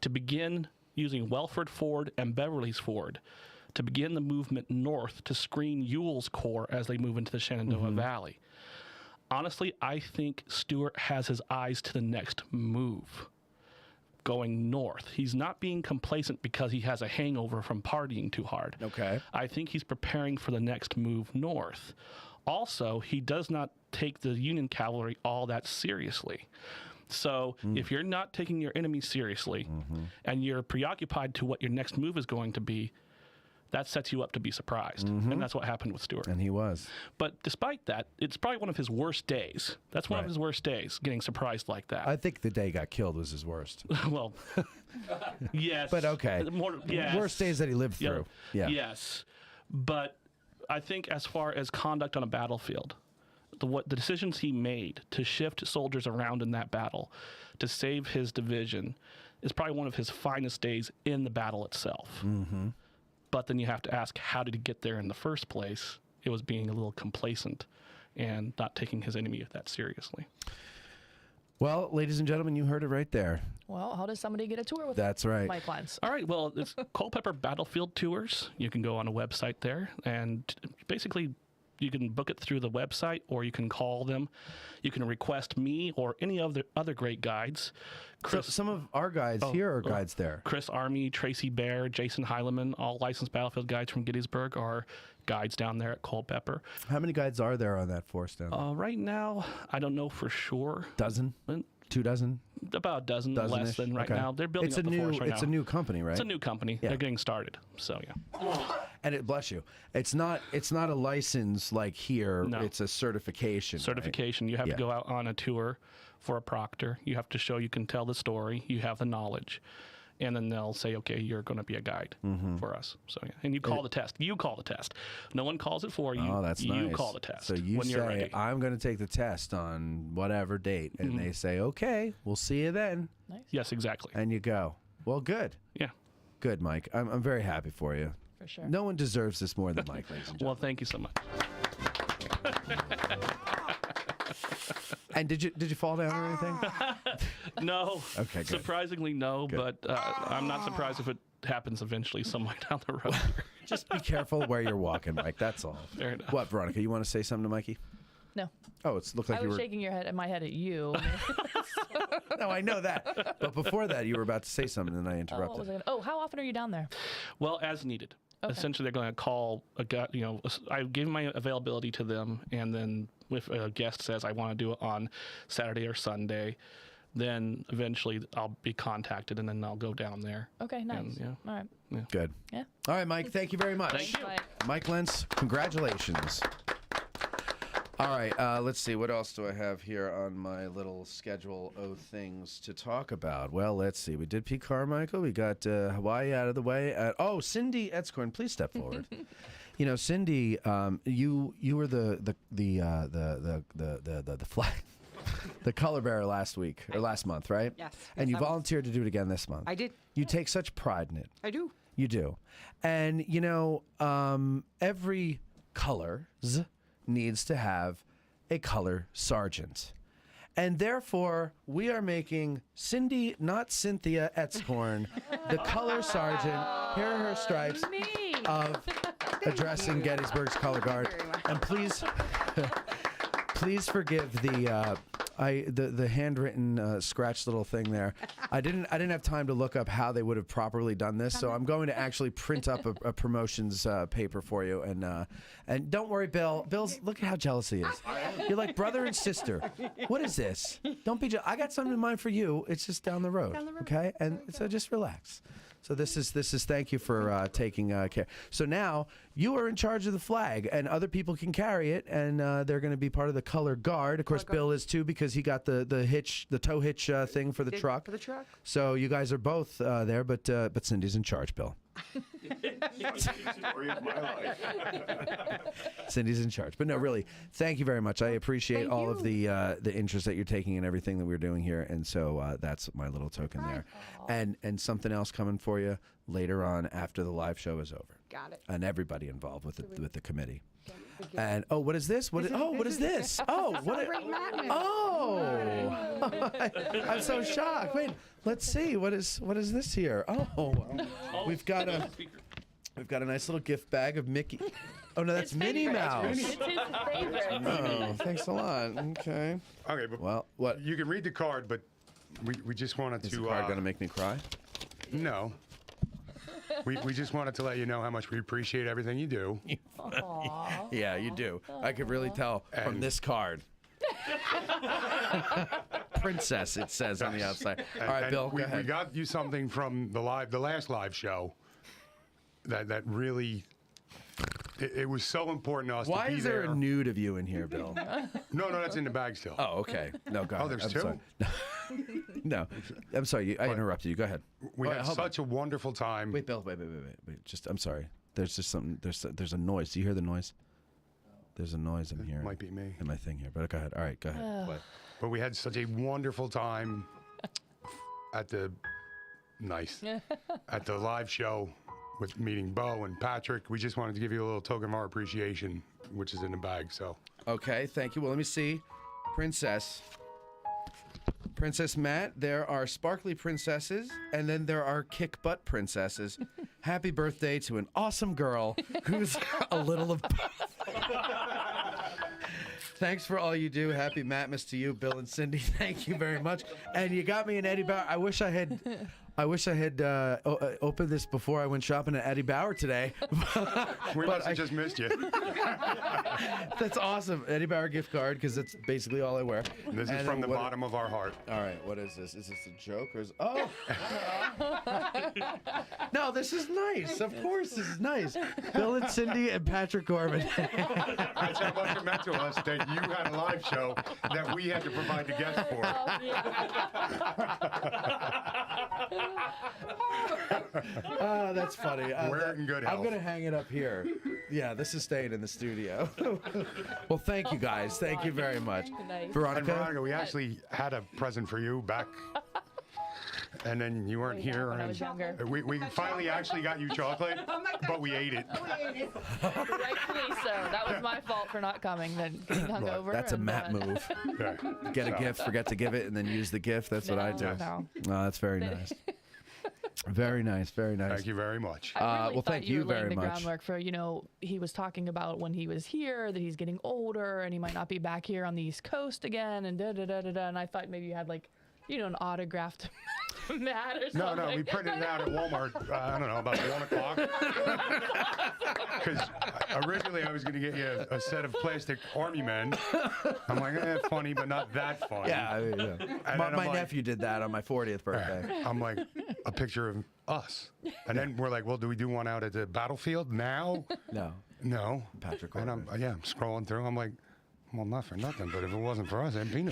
Speaker 7: to begin using Welford Ford and Beverly's Ford to begin the movement north to screen Ewell's Corps as they move into the Shenandoah Valley. Honestly, I think Stuart has his eyes to the next move, going north. He's not being complacent because he has a hangover from partying too hard.
Speaker 10: Okay.
Speaker 7: I think he's preparing for the next move north. Also, he does not take the Union cavalry all that seriously. So if you're not taking your enemy seriously and you're preoccupied to what your next move is going to be, that sets you up to be surprised. And that's what happened with Stuart.
Speaker 10: And he was.
Speaker 7: But despite that, it's probably one of his worst days. That's one of his worst days, getting surprised like that.
Speaker 10: I think the day he got killed was his worst.
Speaker 7: Well, yes.
Speaker 10: But okay.
Speaker 7: Yes.
Speaker 10: Worst days that he lived through. Yeah.
Speaker 7: Yes. But I think as far as conduct on a battlefield, the decisions he made to shift soldiers around in that battle to save his division is probably one of his finest days in the battle itself. But then you have to ask, how did he get there in the first place? It was being a little complacent and not taking his enemy that seriously.
Speaker 10: Well, ladies and gentlemen, you heard it right there.
Speaker 4: Well, how does somebody get a tour with
Speaker 10: That's right.
Speaker 4: Mike Lines?
Speaker 7: All right, well, it's Culpeper Battlefield Tours. You can go on a website there, and basically you can book it through the website, or you can call them. You can request me or any of the other great guides.
Speaker 10: Chris, so some of our guides here are guides there.
Speaker 7: Chris Army, Tracy Bear, Jason Heileman, all licensed battlefield guides from Gettysburg are guides down there at Culpeper.
Speaker 10: How many guides are there on that force down there?
Speaker 7: Right now, I don't know for sure.
Speaker 10: Dozen? 2 dozen?
Speaker 7: About a dozen,
Speaker 10: Dozen-ish?
Speaker 7: less than right
Speaker 10: Okay.
Speaker 7: now. They're building
Speaker 10: It's
Speaker 7: up
Speaker 10: a
Speaker 7: the
Speaker 10: new.
Speaker 7: force right
Speaker 10: It's
Speaker 7: now.
Speaker 10: a new company, right?
Speaker 7: It's a new company.
Speaker 10: Yeah.
Speaker 7: They're getting started. So yeah.
Speaker 10: And bless you. It's not a license like here.
Speaker 7: No.
Speaker 10: It's a certification.
Speaker 7: Certification.
Speaker 10: Right?
Speaker 7: You have to go out on a tour for a proctor. You have to show you can tell the story. You have the knowledge. And then they'll say, okay, you're going to be a guide for us. So yeah. And you call the test. You call the test. No one calls it for you.
Speaker 10: Oh, that's nice.
Speaker 7: You call the test.
Speaker 10: So you
Speaker 7: when
Speaker 10: say,
Speaker 7: you're ready.
Speaker 10: I'm going to take the test on whatever date. And they say, okay, we'll see you then.
Speaker 4: Nice.
Speaker 7: Yes, exactly.
Speaker 10: And you go. Well, good.
Speaker 7: Yeah.
Speaker 10: Good, Mike. I'm very happy for you.
Speaker 4: For sure.
Speaker 10: No one deserves this more than Mike, ladies and gentlemen.
Speaker 7: Well, thank you so much.
Speaker 10: And did you fall down or anything?
Speaker 7: No.
Speaker 10: Okay, good.
Speaker 7: Surprisingly, no.
Speaker 10: Good.
Speaker 7: But I'm not surprised if it happens eventually somewhere down the road.
Speaker 10: Just be careful where you're walking, Mike. That's all.
Speaker 7: Fair enough.
Speaker 10: What, Veronica? You want to say something to Mikey?
Speaker 4: No.
Speaker 10: Oh, it looked like
Speaker 4: I
Speaker 10: you
Speaker 4: was
Speaker 10: were.
Speaker 4: shaking my head at you.
Speaker 10: No, I know that. But before that, you were about to say something, and I
Speaker 4: What
Speaker 10: interrupted.
Speaker 4: was I gonna... how often are you down there?
Speaker 7: Well, as needed.
Speaker 4: Okay.
Speaker 7: Essentially, they're going to call a guy. I give my availability to them, and then if a guest says I want to do it on Saturday or Sunday, then eventually I'll be contacted, and then I'll go down there.
Speaker 4: Okay, nice.
Speaker 7: And, yeah.
Speaker 4: All right.
Speaker 7: Yeah.
Speaker 10: Good.
Speaker 4: Yeah.
Speaker 10: All right, Mike, thank you very much.
Speaker 7: Thank you.
Speaker 10: Mike Lentz, congratulations. All right, let's see. What else do I have here on my little schedule of things to talk about? Well, let's see. We did Pete Carmichael. We got Hawaii out of the way. Cindy Etzkorn, please step forward. You know, Cindy, you were the flag, the color bearer last week or last month, right?
Speaker 2: Yes.
Speaker 10: And you
Speaker 2: I was.
Speaker 10: volunteered to do it again this month.
Speaker 2: I did.
Speaker 10: You take such pride in it.
Speaker 2: I do.
Speaker 10: You do. And, you know, every colors needs to have a color sergeant. And therefore, we are making Cindy, not Cynthia Etzkorn, the color sergeant. Here are her stripes of addressing Gettysburg's color guard. And please, please forgive the handwritten scratch little thing there. I didn't have time to look up how they would have properly done this, so I'm going to actually print up a promotions paper for you. And don't worry, Bill. Look at how jealous he is. You're like brother and sister. What is this? Don't be jealous. I got something in mind for you. It's just down the road. Okay, and so just relax. So this is thank you for taking care. So now you are in charge of the flag, and other people can carry it, and they're going to be part of the color guard. Of course, Bill is too because he got the tow hitch thing for the truck.
Speaker 2: For the truck.
Speaker 10: So you guys are both there, but Cindy's in charge, Bill.
Speaker 3: Story of my life.
Speaker 10: Cindy's in charge. But no, really, thank you very much. I appreciate all of the interest that you're taking in everything that we're doing here, and so that's my little token there. And something else coming for you later on after the live show is over.
Speaker 2: Got it.
Speaker 10: And everybody involved with the committee. And what is this? What is this? Oh,
Speaker 2: Celebrate Mattmas.
Speaker 10: Oh, I'm so shocked. Wait, let's see. What is this here? Oh, we've got a nice little gift bag of Mickey. Oh no, that's Minnie Mouse.
Speaker 4: It's his favorite.
Speaker 10: Oh, thanks a lot. Okay.
Speaker 3: Okay, but
Speaker 10: Well, what?
Speaker 3: you can read the card, but we just wanted
Speaker 10: Is
Speaker 3: to.
Speaker 10: the card gonna make me cry?
Speaker 3: No. We just wanted to let you know how much we appreciate everything you do.
Speaker 10: Yeah, you do. I could really tell from this card. Princess, it says on the outside. All right, Bill, go
Speaker 3: we
Speaker 10: ahead.
Speaker 3: got you something from the last live show that really it was so important to us
Speaker 10: Why
Speaker 3: to be
Speaker 10: is there
Speaker 3: there.
Speaker 10: a nude of you in here, Bill?
Speaker 3: No, that's in the bag still.
Speaker 10: Oh, okay. No, go ahead.
Speaker 3: Oh, there's
Speaker 10: I'm
Speaker 3: two?
Speaker 10: sorry. No, I'm sorry. I interrupted you. Go ahead.
Speaker 3: We had
Speaker 10: hold on.
Speaker 3: such a wonderful time.
Speaker 10: Wait, Bill. Wait. Just, I'm sorry. There's just something. There's a noise. Do you hear the noise? There's a noise in here.
Speaker 3: Might be me.
Speaker 10: In my thing here. But go ahead. All right, go ahead. Play.
Speaker 3: But we had such a wonderful time at the live show with meeting Bo and Patrick. We just wanted to give you a little token of our appreciation, which is in the bag. So
Speaker 10: Okay, thank you. Well, let me see. Princess Matt, there are sparkly princesses, and then there are kick butt princesses. Happy birthday to an awesome girl who's a little of both. Thanks for all you do. Happy Mattmas to you, Bill and Cindy. Thank you very much. And you got me an Eddie Bauer. I wish I had opened this before I went shopping at Eddie Bauer today.
Speaker 3: we must have just missed you.
Speaker 10: That's awesome. Eddie Bauer gift card, because that's basically all I wear.
Speaker 3: This is from the bottom of our heart.
Speaker 10: All right, what is this? Is this a joke or is... Oh! No, this is nice. Of course, this is nice. Bill and Cindy and Patrick Gorman.
Speaker 3: That's how much it meant to us that you had a live show that we had to provide the guests for.
Speaker 10: Oh, that's funny.
Speaker 3: Wear it in good
Speaker 10: I'm
Speaker 3: health.
Speaker 10: going to hang it up here. Yeah, this is staying in the studio. Well, thank you guys. Thank you very much. Veronica?
Speaker 3: And Veronica, we actually had a present for you back. And then you weren't here.
Speaker 4: When I
Speaker 3: and
Speaker 4: was younger.
Speaker 3: We finally actually got you chocolate, but we ate it.
Speaker 4: Rightfully so. That was my fault for not coming. Then getting hungover.
Speaker 10: That's a Matt move. Get a gift, forget to give it, and then use the gift. That's what I do.
Speaker 4: No.
Speaker 10: Oh, that's very nice. Very nice, very nice.
Speaker 3: Thank you very much.
Speaker 4: I really
Speaker 10: well,
Speaker 4: thought
Speaker 10: thank
Speaker 4: you
Speaker 10: you
Speaker 4: were laying
Speaker 10: very
Speaker 4: the
Speaker 10: much.
Speaker 4: groundwork for, he was talking about when he was here that he's getting older and he might not be back here on the East Coast again and da-da-da-da-da. And I thought maybe you had an autographed mad or something.
Speaker 3: No, we printed it out at Walmart, I don't know, about 1 o'clock. Because originally I was going to get you a set of plastic army men. I'm like, funny, but not that funny.
Speaker 10: Yeah, I mean, yeah.
Speaker 3: And
Speaker 10: My
Speaker 3: then I'm like,
Speaker 10: nephew did that on my 40th birthday.
Speaker 3: I'm like, a picture of us. And then we're like, well, do we do one out at the battlefield now? No.
Speaker 10: Patrick
Speaker 3: And I'm scrolling through. I'm like, well, not for nothing, but if it wasn't for us, it'd be no.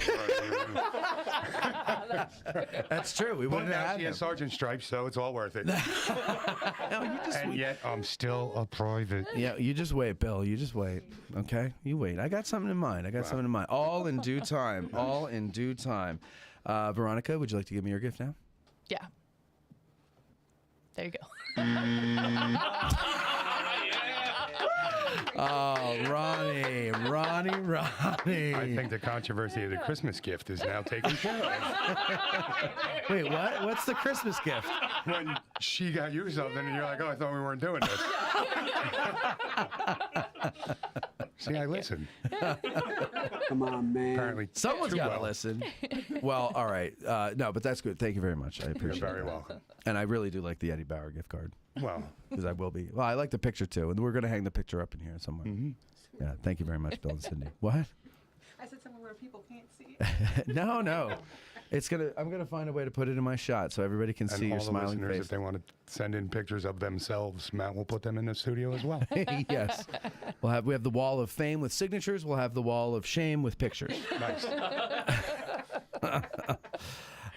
Speaker 10: That's true. We
Speaker 3: But
Speaker 10: wouldn't
Speaker 3: now
Speaker 10: have
Speaker 3: she has sergeant stripes, so it's all worth it.
Speaker 10: And
Speaker 3: yet I'm still a private.
Speaker 10: Yeah, you just wait, Bill. You just wait. Okay? You wait. I got something in mind. All in due time. All in due time. Veronica, would you like to give me your gift now?
Speaker 4: Yeah. There you go.
Speaker 10: Oh, Ronnie.
Speaker 3: I think the controversy of the Christmas gift is now taken care of.
Speaker 10: Wait, what? What's the Christmas gift?
Speaker 3: When she got you something and you're like, oh, I thought we weren't doing this. See, I listen.
Speaker 20: Come on, man.
Speaker 3: Apparently,
Speaker 10: Someone's
Speaker 3: too
Speaker 10: got to
Speaker 3: well.
Speaker 10: listen. Well, all right. No, but that's good. Thank you very much. I appreciate it.
Speaker 3: You're very welcome.
Speaker 10: And I really do like the Eddie Bauer gift card.
Speaker 3: Well,
Speaker 10: because I will be. Well, I like the picture too, and we're going to hang the picture up in here somewhere. Yeah, thank you very much, Bill and Cindy. What?
Speaker 2: I said somewhere where people can't see.
Speaker 10: No. I'm gonna find a way to put it in my shot so everybody can see your smiling
Speaker 3: listeners,
Speaker 10: face.
Speaker 3: if they want to send in pictures of themselves, Matt will put them in the studio as well.
Speaker 10: Yes. We have the wall of fame with signatures. We'll have the wall of shame with pictures.
Speaker 3: Nice.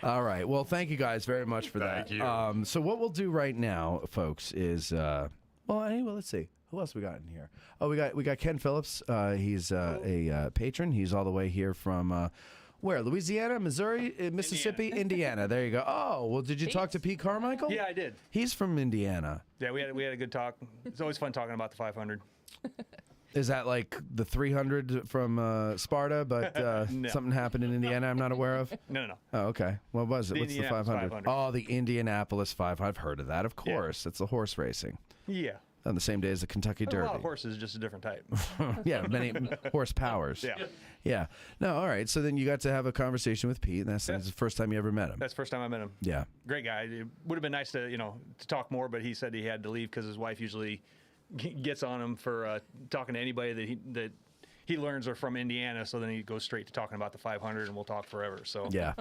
Speaker 10: All right. Well, thank you guys very much for that.
Speaker 3: Thank you.
Speaker 10: So what we'll do right now, folks, is let's see. Who else we got in here? Oh, we got Ken Phillips. He's a patron. He's all the way here from where? Louisiana, Missouri, Mississippi, Indiana. There you go. Oh, well, did you talk to Pete Carmichael?
Speaker 6: Yeah, I did.
Speaker 10: He's from Indiana.
Speaker 6: Yeah, we had a good talk. It's always fun talking about the 500.
Speaker 10: Is that like the 300 from Sparta, but
Speaker 6: No.
Speaker 10: something happened in Indiana I'm not aware of?
Speaker 6: No.
Speaker 10: Oh, okay. What was it?
Speaker 6: The
Speaker 10: What's the
Speaker 6: Indianapolis
Speaker 10: 500?
Speaker 6: 500.
Speaker 10: Oh, the Indianapolis 500. I've heard of that, of course. It's the horse racing.
Speaker 6: Yeah.
Speaker 10: On the same day as the Kentucky
Speaker 6: There's a
Speaker 10: Derby.
Speaker 6: lot of horses, just a different type.
Speaker 10: Yeah, many horse powers.
Speaker 6: Yeah.
Speaker 10: Yeah. No, all right. So then you got to have a conversation with Pete, and that's the first time you ever met him.
Speaker 6: That's the first time I met him.
Speaker 10: Yeah.
Speaker 6: Great guy. It would have been nice to talk more, but he said he had to leave because his wife usually gets on him for talking to anybody that he learns are from Indiana. So then he goes straight to talking about the 500, and we'll talk forever. So
Speaker 10: Yeah.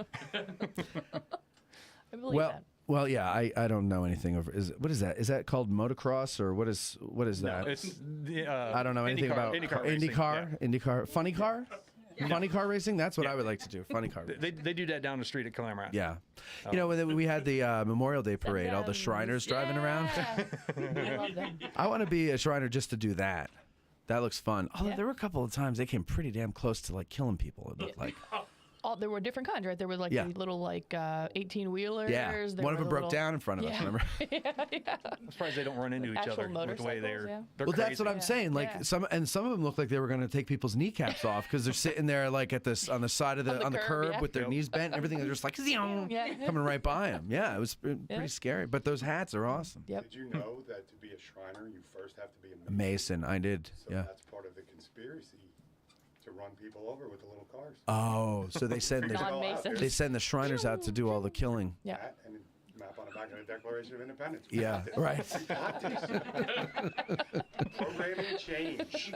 Speaker 4: I believe that.
Speaker 10: Well, yeah, I don't know anything over. What is that? Is that called motocross or what is that?
Speaker 6: No, it's the,
Speaker 10: I don't know anything about IndyCar, funny car, funny car racing. That's what I would like to do. Funny car.
Speaker 6: They do that down the street at Calamara.
Speaker 10: Yeah, when we had the Memorial Day parade, all the Shriners driving around.
Speaker 4: I love them.
Speaker 10: I want to be a Shriner just to do that. That looks fun. Although there were a couple of times they came pretty damn close to like killing people. It looked like.
Speaker 4: There were different kinds, right? There were like
Speaker 10: Yeah.
Speaker 4: the little 18-wheelers.
Speaker 10: Yeah, one of them broke down in front of us. Remember?
Speaker 6: I'm surprised they don't run into each
Speaker 4: Actual
Speaker 6: other with the way they're.
Speaker 4: motorcycles,
Speaker 6: They're
Speaker 10: Well,
Speaker 6: crazy.
Speaker 10: that's what I'm saying. Like
Speaker 4: Yeah.
Speaker 10: some of them look like they were going to take people's kneecaps off because they're sitting there like on the side of
Speaker 4: On the
Speaker 10: the
Speaker 4: curb,
Speaker 10: curb
Speaker 4: yeah.
Speaker 10: with their knees bent and everything. They're just like
Speaker 4: Yeah.
Speaker 10: coming right by them. Yeah, it was pretty scary. But those hats are awesome.
Speaker 3: Did you know that to be a Shriner, you first have to be a
Speaker 10: A Mason, I did.
Speaker 3: So
Speaker 10: Yeah.
Speaker 3: that's part of the conspiracy to run people over with the little cars.
Speaker 10: Oh, so they send
Speaker 4: Non-Masons.
Speaker 10: they send the Shriners out to do all the killing.
Speaker 4: Yeah.
Speaker 3: That and map on the back of the Declaration of Independence.
Speaker 10: Yeah, right.
Speaker 3: Programming change.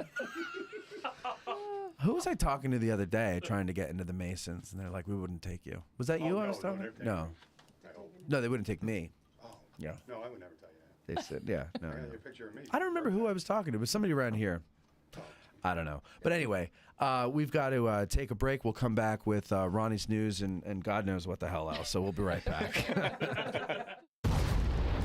Speaker 10: Who was I talking to the other day trying to get into the Masons? And they're like, we wouldn't take you. Was that you I was talking to? No. No, they wouldn't take me.
Speaker 3: Oh.
Speaker 10: Yeah.
Speaker 3: No, I would never tell you that.
Speaker 10: They said, yeah. No,
Speaker 3: I got
Speaker 10: no.
Speaker 3: your picture of me.
Speaker 10: I don't remember who I was talking to. It was somebody around here. I don't know. But anyway, we've got to take a break. We'll come back with Ronnie's news and God knows what the hell else. So we'll be right back.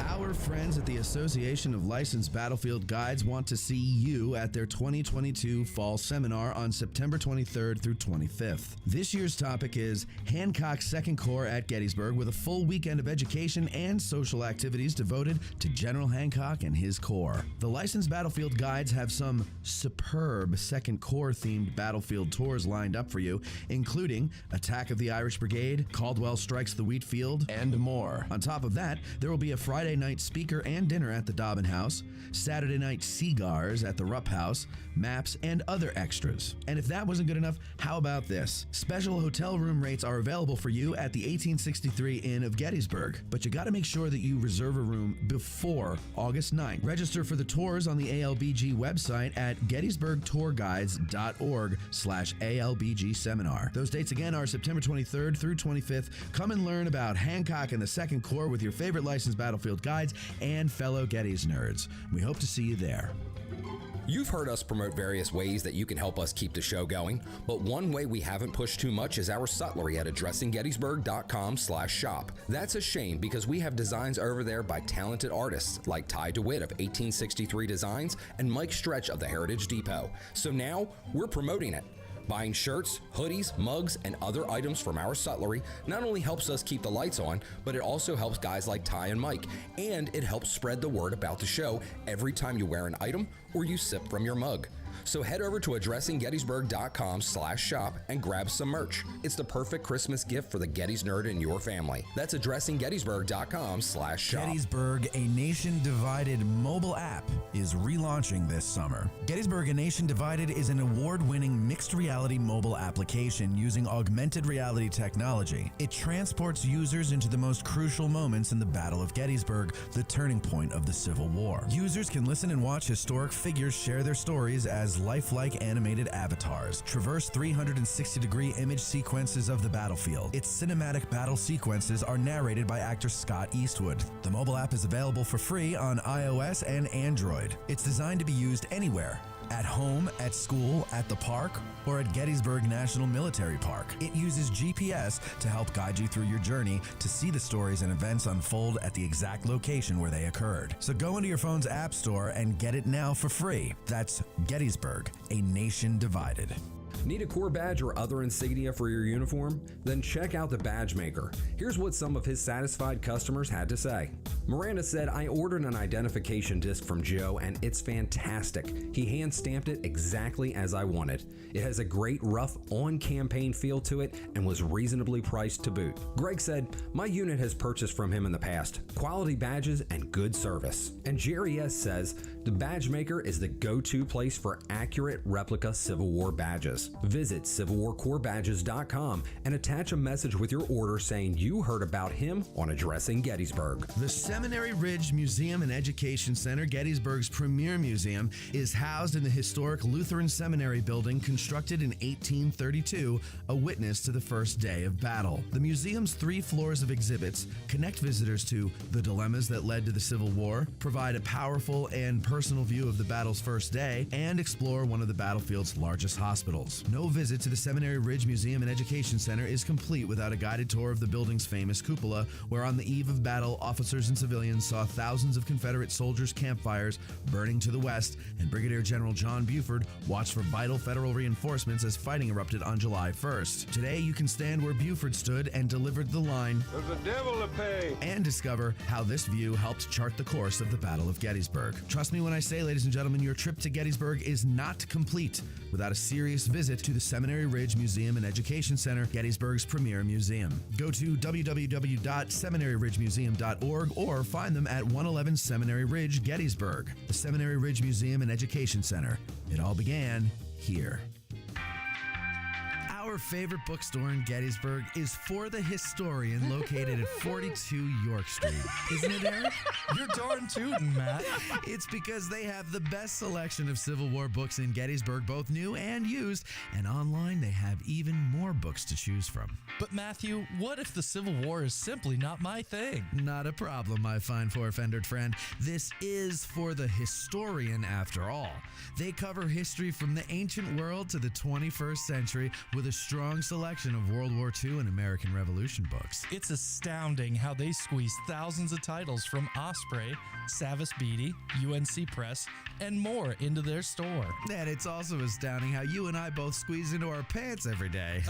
Speaker 25: Our friends at the Association of Licensed Battlefield Guides want to see you at their 2022 Fall Seminar on September 23rd through 25th. This year's topic is Hancock's Second Corps at Gettysburg, with a full weekend of education and social activities devoted to General Hancock and his Corps. The Licensed Battlefield Guides have some superb Second Corps-themed battlefield tours lined up for you, including Attack of the Irish Brigade, Caldwell Strikes the Wheat Field, and more. On top of that, there will be a Friday night night speaker and dinner at the Dobbin House, Saturday night cigars at the Rupp House, maps, and other extras. And if that wasn't good enough, how about this? Special hotel room rates are available for you at the 1863 Inn of Gettysburg, but you got to make sure that you reserve a room before August 9th. Register for the tours on the ALBG website at gettysburgtourguides.org/ALBG seminar. Those dates again are September 23rd through 25th. Come and learn about Hancock and the Second Corps with your favorite licensed battlefield guides and fellow Gettys nerds. We hope to see you there.
Speaker 24: You've heard us promote various ways that you can help us keep the show going, but one way we haven't pushed too much is our sutlery at addressinggettysburg.com/shop. That's a shame because we have designs over there by talented artists like Ty DeWitt of 1863 Designs and Mike Stretch of the Heritage Depot. So now we're promoting it. Buying shirts, hoodies, mugs, and other items from our sutlery not only helps us keep the lights on, but it also helps guys like Ty and Mike, and it helps spread the word about the show every time you wear an item or you sip from your mug. So head over to addressinggettysburg.com/shop and grab some merch. It's the perfect Christmas gift for the Gettys nerd in your family. That's addressinggettysburg.com/shop.
Speaker 25: Gettysburg, a Nation Divided mobile app, is relaunching this summer. Gettysburg, a Nation Divided is an award-winning mixed reality mobile application using augmented reality technology. It transports users into the most crucial moments in the Battle of Gettysburg, the turning point of the Civil War. Users can listen and watch historic figures share their stories as lifelike animated avatars, traverse 360-degree image sequences of the battlefield. Its cinematic battle sequences are narrated by actor Scott Eastwood. The mobile app is available for free on iOS and Android. It's designed to be used anywhere. At home, at school, at the park, or at Gettysburg National Military Park. It uses GPS to help guide you through your journey to see the stories and events unfold at the exact location where they occurred. So go into your phone's app store and get it now for free. That's Gettysburg, a Nation Divided.
Speaker 24: Need a Corps badge or other insignia for your uniform? Then check out the Badge Maker. Here's what some of his satisfied customers had to say. Miranda said, "I ordered an identification disc from Joe and it's fantastic. He hand stamped it exactly as I wanted. It has a great rough on-campaign feel to it and was reasonably priced to boot." Greg said, "My unit has purchased from him in the past. Quality badges and good service." And Jerry S. says, "The Badge Maker is the go-to place for accurate replica Civil War badges. Visit CivilWarCorpsBadges.com and attach a message with your order saying you heard about him on Addressing Gettysburg."
Speaker 25: The Seminary Ridge Museum and Education Center, Gettysburg's premier museum, is housed in the historic Lutheran Seminary building constructed in 1832, a witness to the first day of battle. The museum's 3 floors of exhibits connect visitors to the dilemmas that led to the Civil War, provide a powerful and personal view of the battle's first day, and explore one of the battlefield's largest hospitals. No visit to the Seminary Ridge Museum and Education Center is complete without a guided tour of the building's famous cupola, where on the eve of battle, officers and civilians saw thousands of Confederate soldiers' campfires burning to the west, and Brigadier General John Buford watched for vital federal reinforcements as fighting erupted on July 1st. Today, you can stand where Buford stood and delivered the line, "There's a devil to pay," and discover how this view helped chart the course of the Battle of Gettysburg. Trust me when I say, ladies and gentlemen, your trip to Gettysburg is not complete without a serious visit to the Seminary Ridge Museum and Education Center, Gettysburg's premier museum. Go to www.seminaryridgemuseum.org or find them at 111 Seminary Ridge, Gettysburg. The Seminary Ridge Museum and Education Center. It all began here. Our favorite bookstore in Gettysburg is For the Historian, located at 42 York Street. Isn't it, Eric?
Speaker 8: You're darn tootin', Matt.
Speaker 25: It's because they have the best selection of Civil War books in Gettysburg, both new and used, and online they have even more books to choose from.
Speaker 8: But Matthew, what if the Civil War is simply not my thing?
Speaker 25: Not a problem, my fine four-fendered friend. This is For the Historian, after all. They cover history from the ancient world to the 21st century with a strong selection of World War II and American Revolution books.
Speaker 8: It's astounding how they squeeze thousands of titles from Osprey, Savas Beatty, UNC Press, and more into their store.
Speaker 25: And it's also astounding how you and I both squeeze into our pants every day.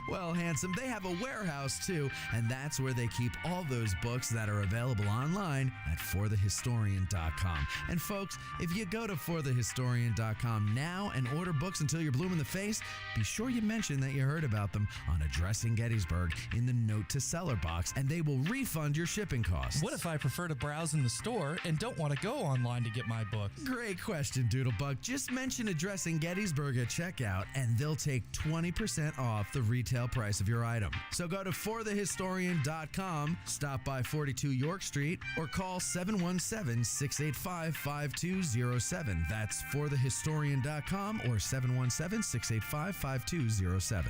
Speaker 25: Well, handsome, they have a warehouse too, and that's where they keep all those books that are available online at forthehistorian.com. And folks, if you go to forthehistorian.com now and order books until you're blue in the the face, be sure you mention that you heard about them on Addressing Gettysburg in the Note to Seller box, and they will refund your shipping costs.
Speaker 8: What if I prefer to browse in the store and don't want to go online to get my books?
Speaker 25: Great question, Doodlebug. Just mention Addressing Gettysburg at checkout, and they'll take 20% off the retail price of your item. So go to forthehistorian.com, stop by 42 York Street, or call 717-685-5207. That's forthehistorian.com or 717-685-5207.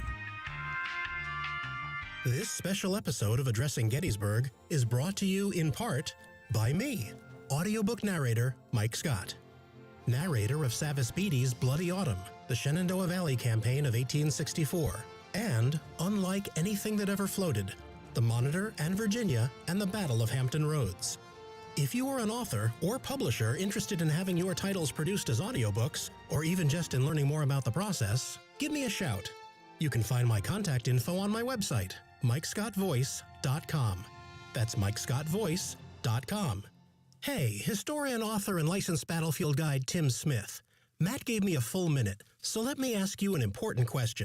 Speaker 9: This special episode of Addressing Gettysburg is brought to you in part by me, audiobook narrator Mike Scott, narrator of Savis Beattie's Bloody Autumn, the Shenandoah Valley campaign of 1864, and Unlike Anything That Ever Floated, the Monitor and Virginia and the Battle of Hampton Roads. If you are an author or publisher interested in having your titles produced as audiobooks, or even just in learning more about the process, give me a shout. You can find my contact info on my website, MikeScottVoice.com. That's MikeScottVoice.com. Hey, historian, author, and licensed battlefield guide Tim Smith. Matt gave me a full minute, so let me ask you an important question.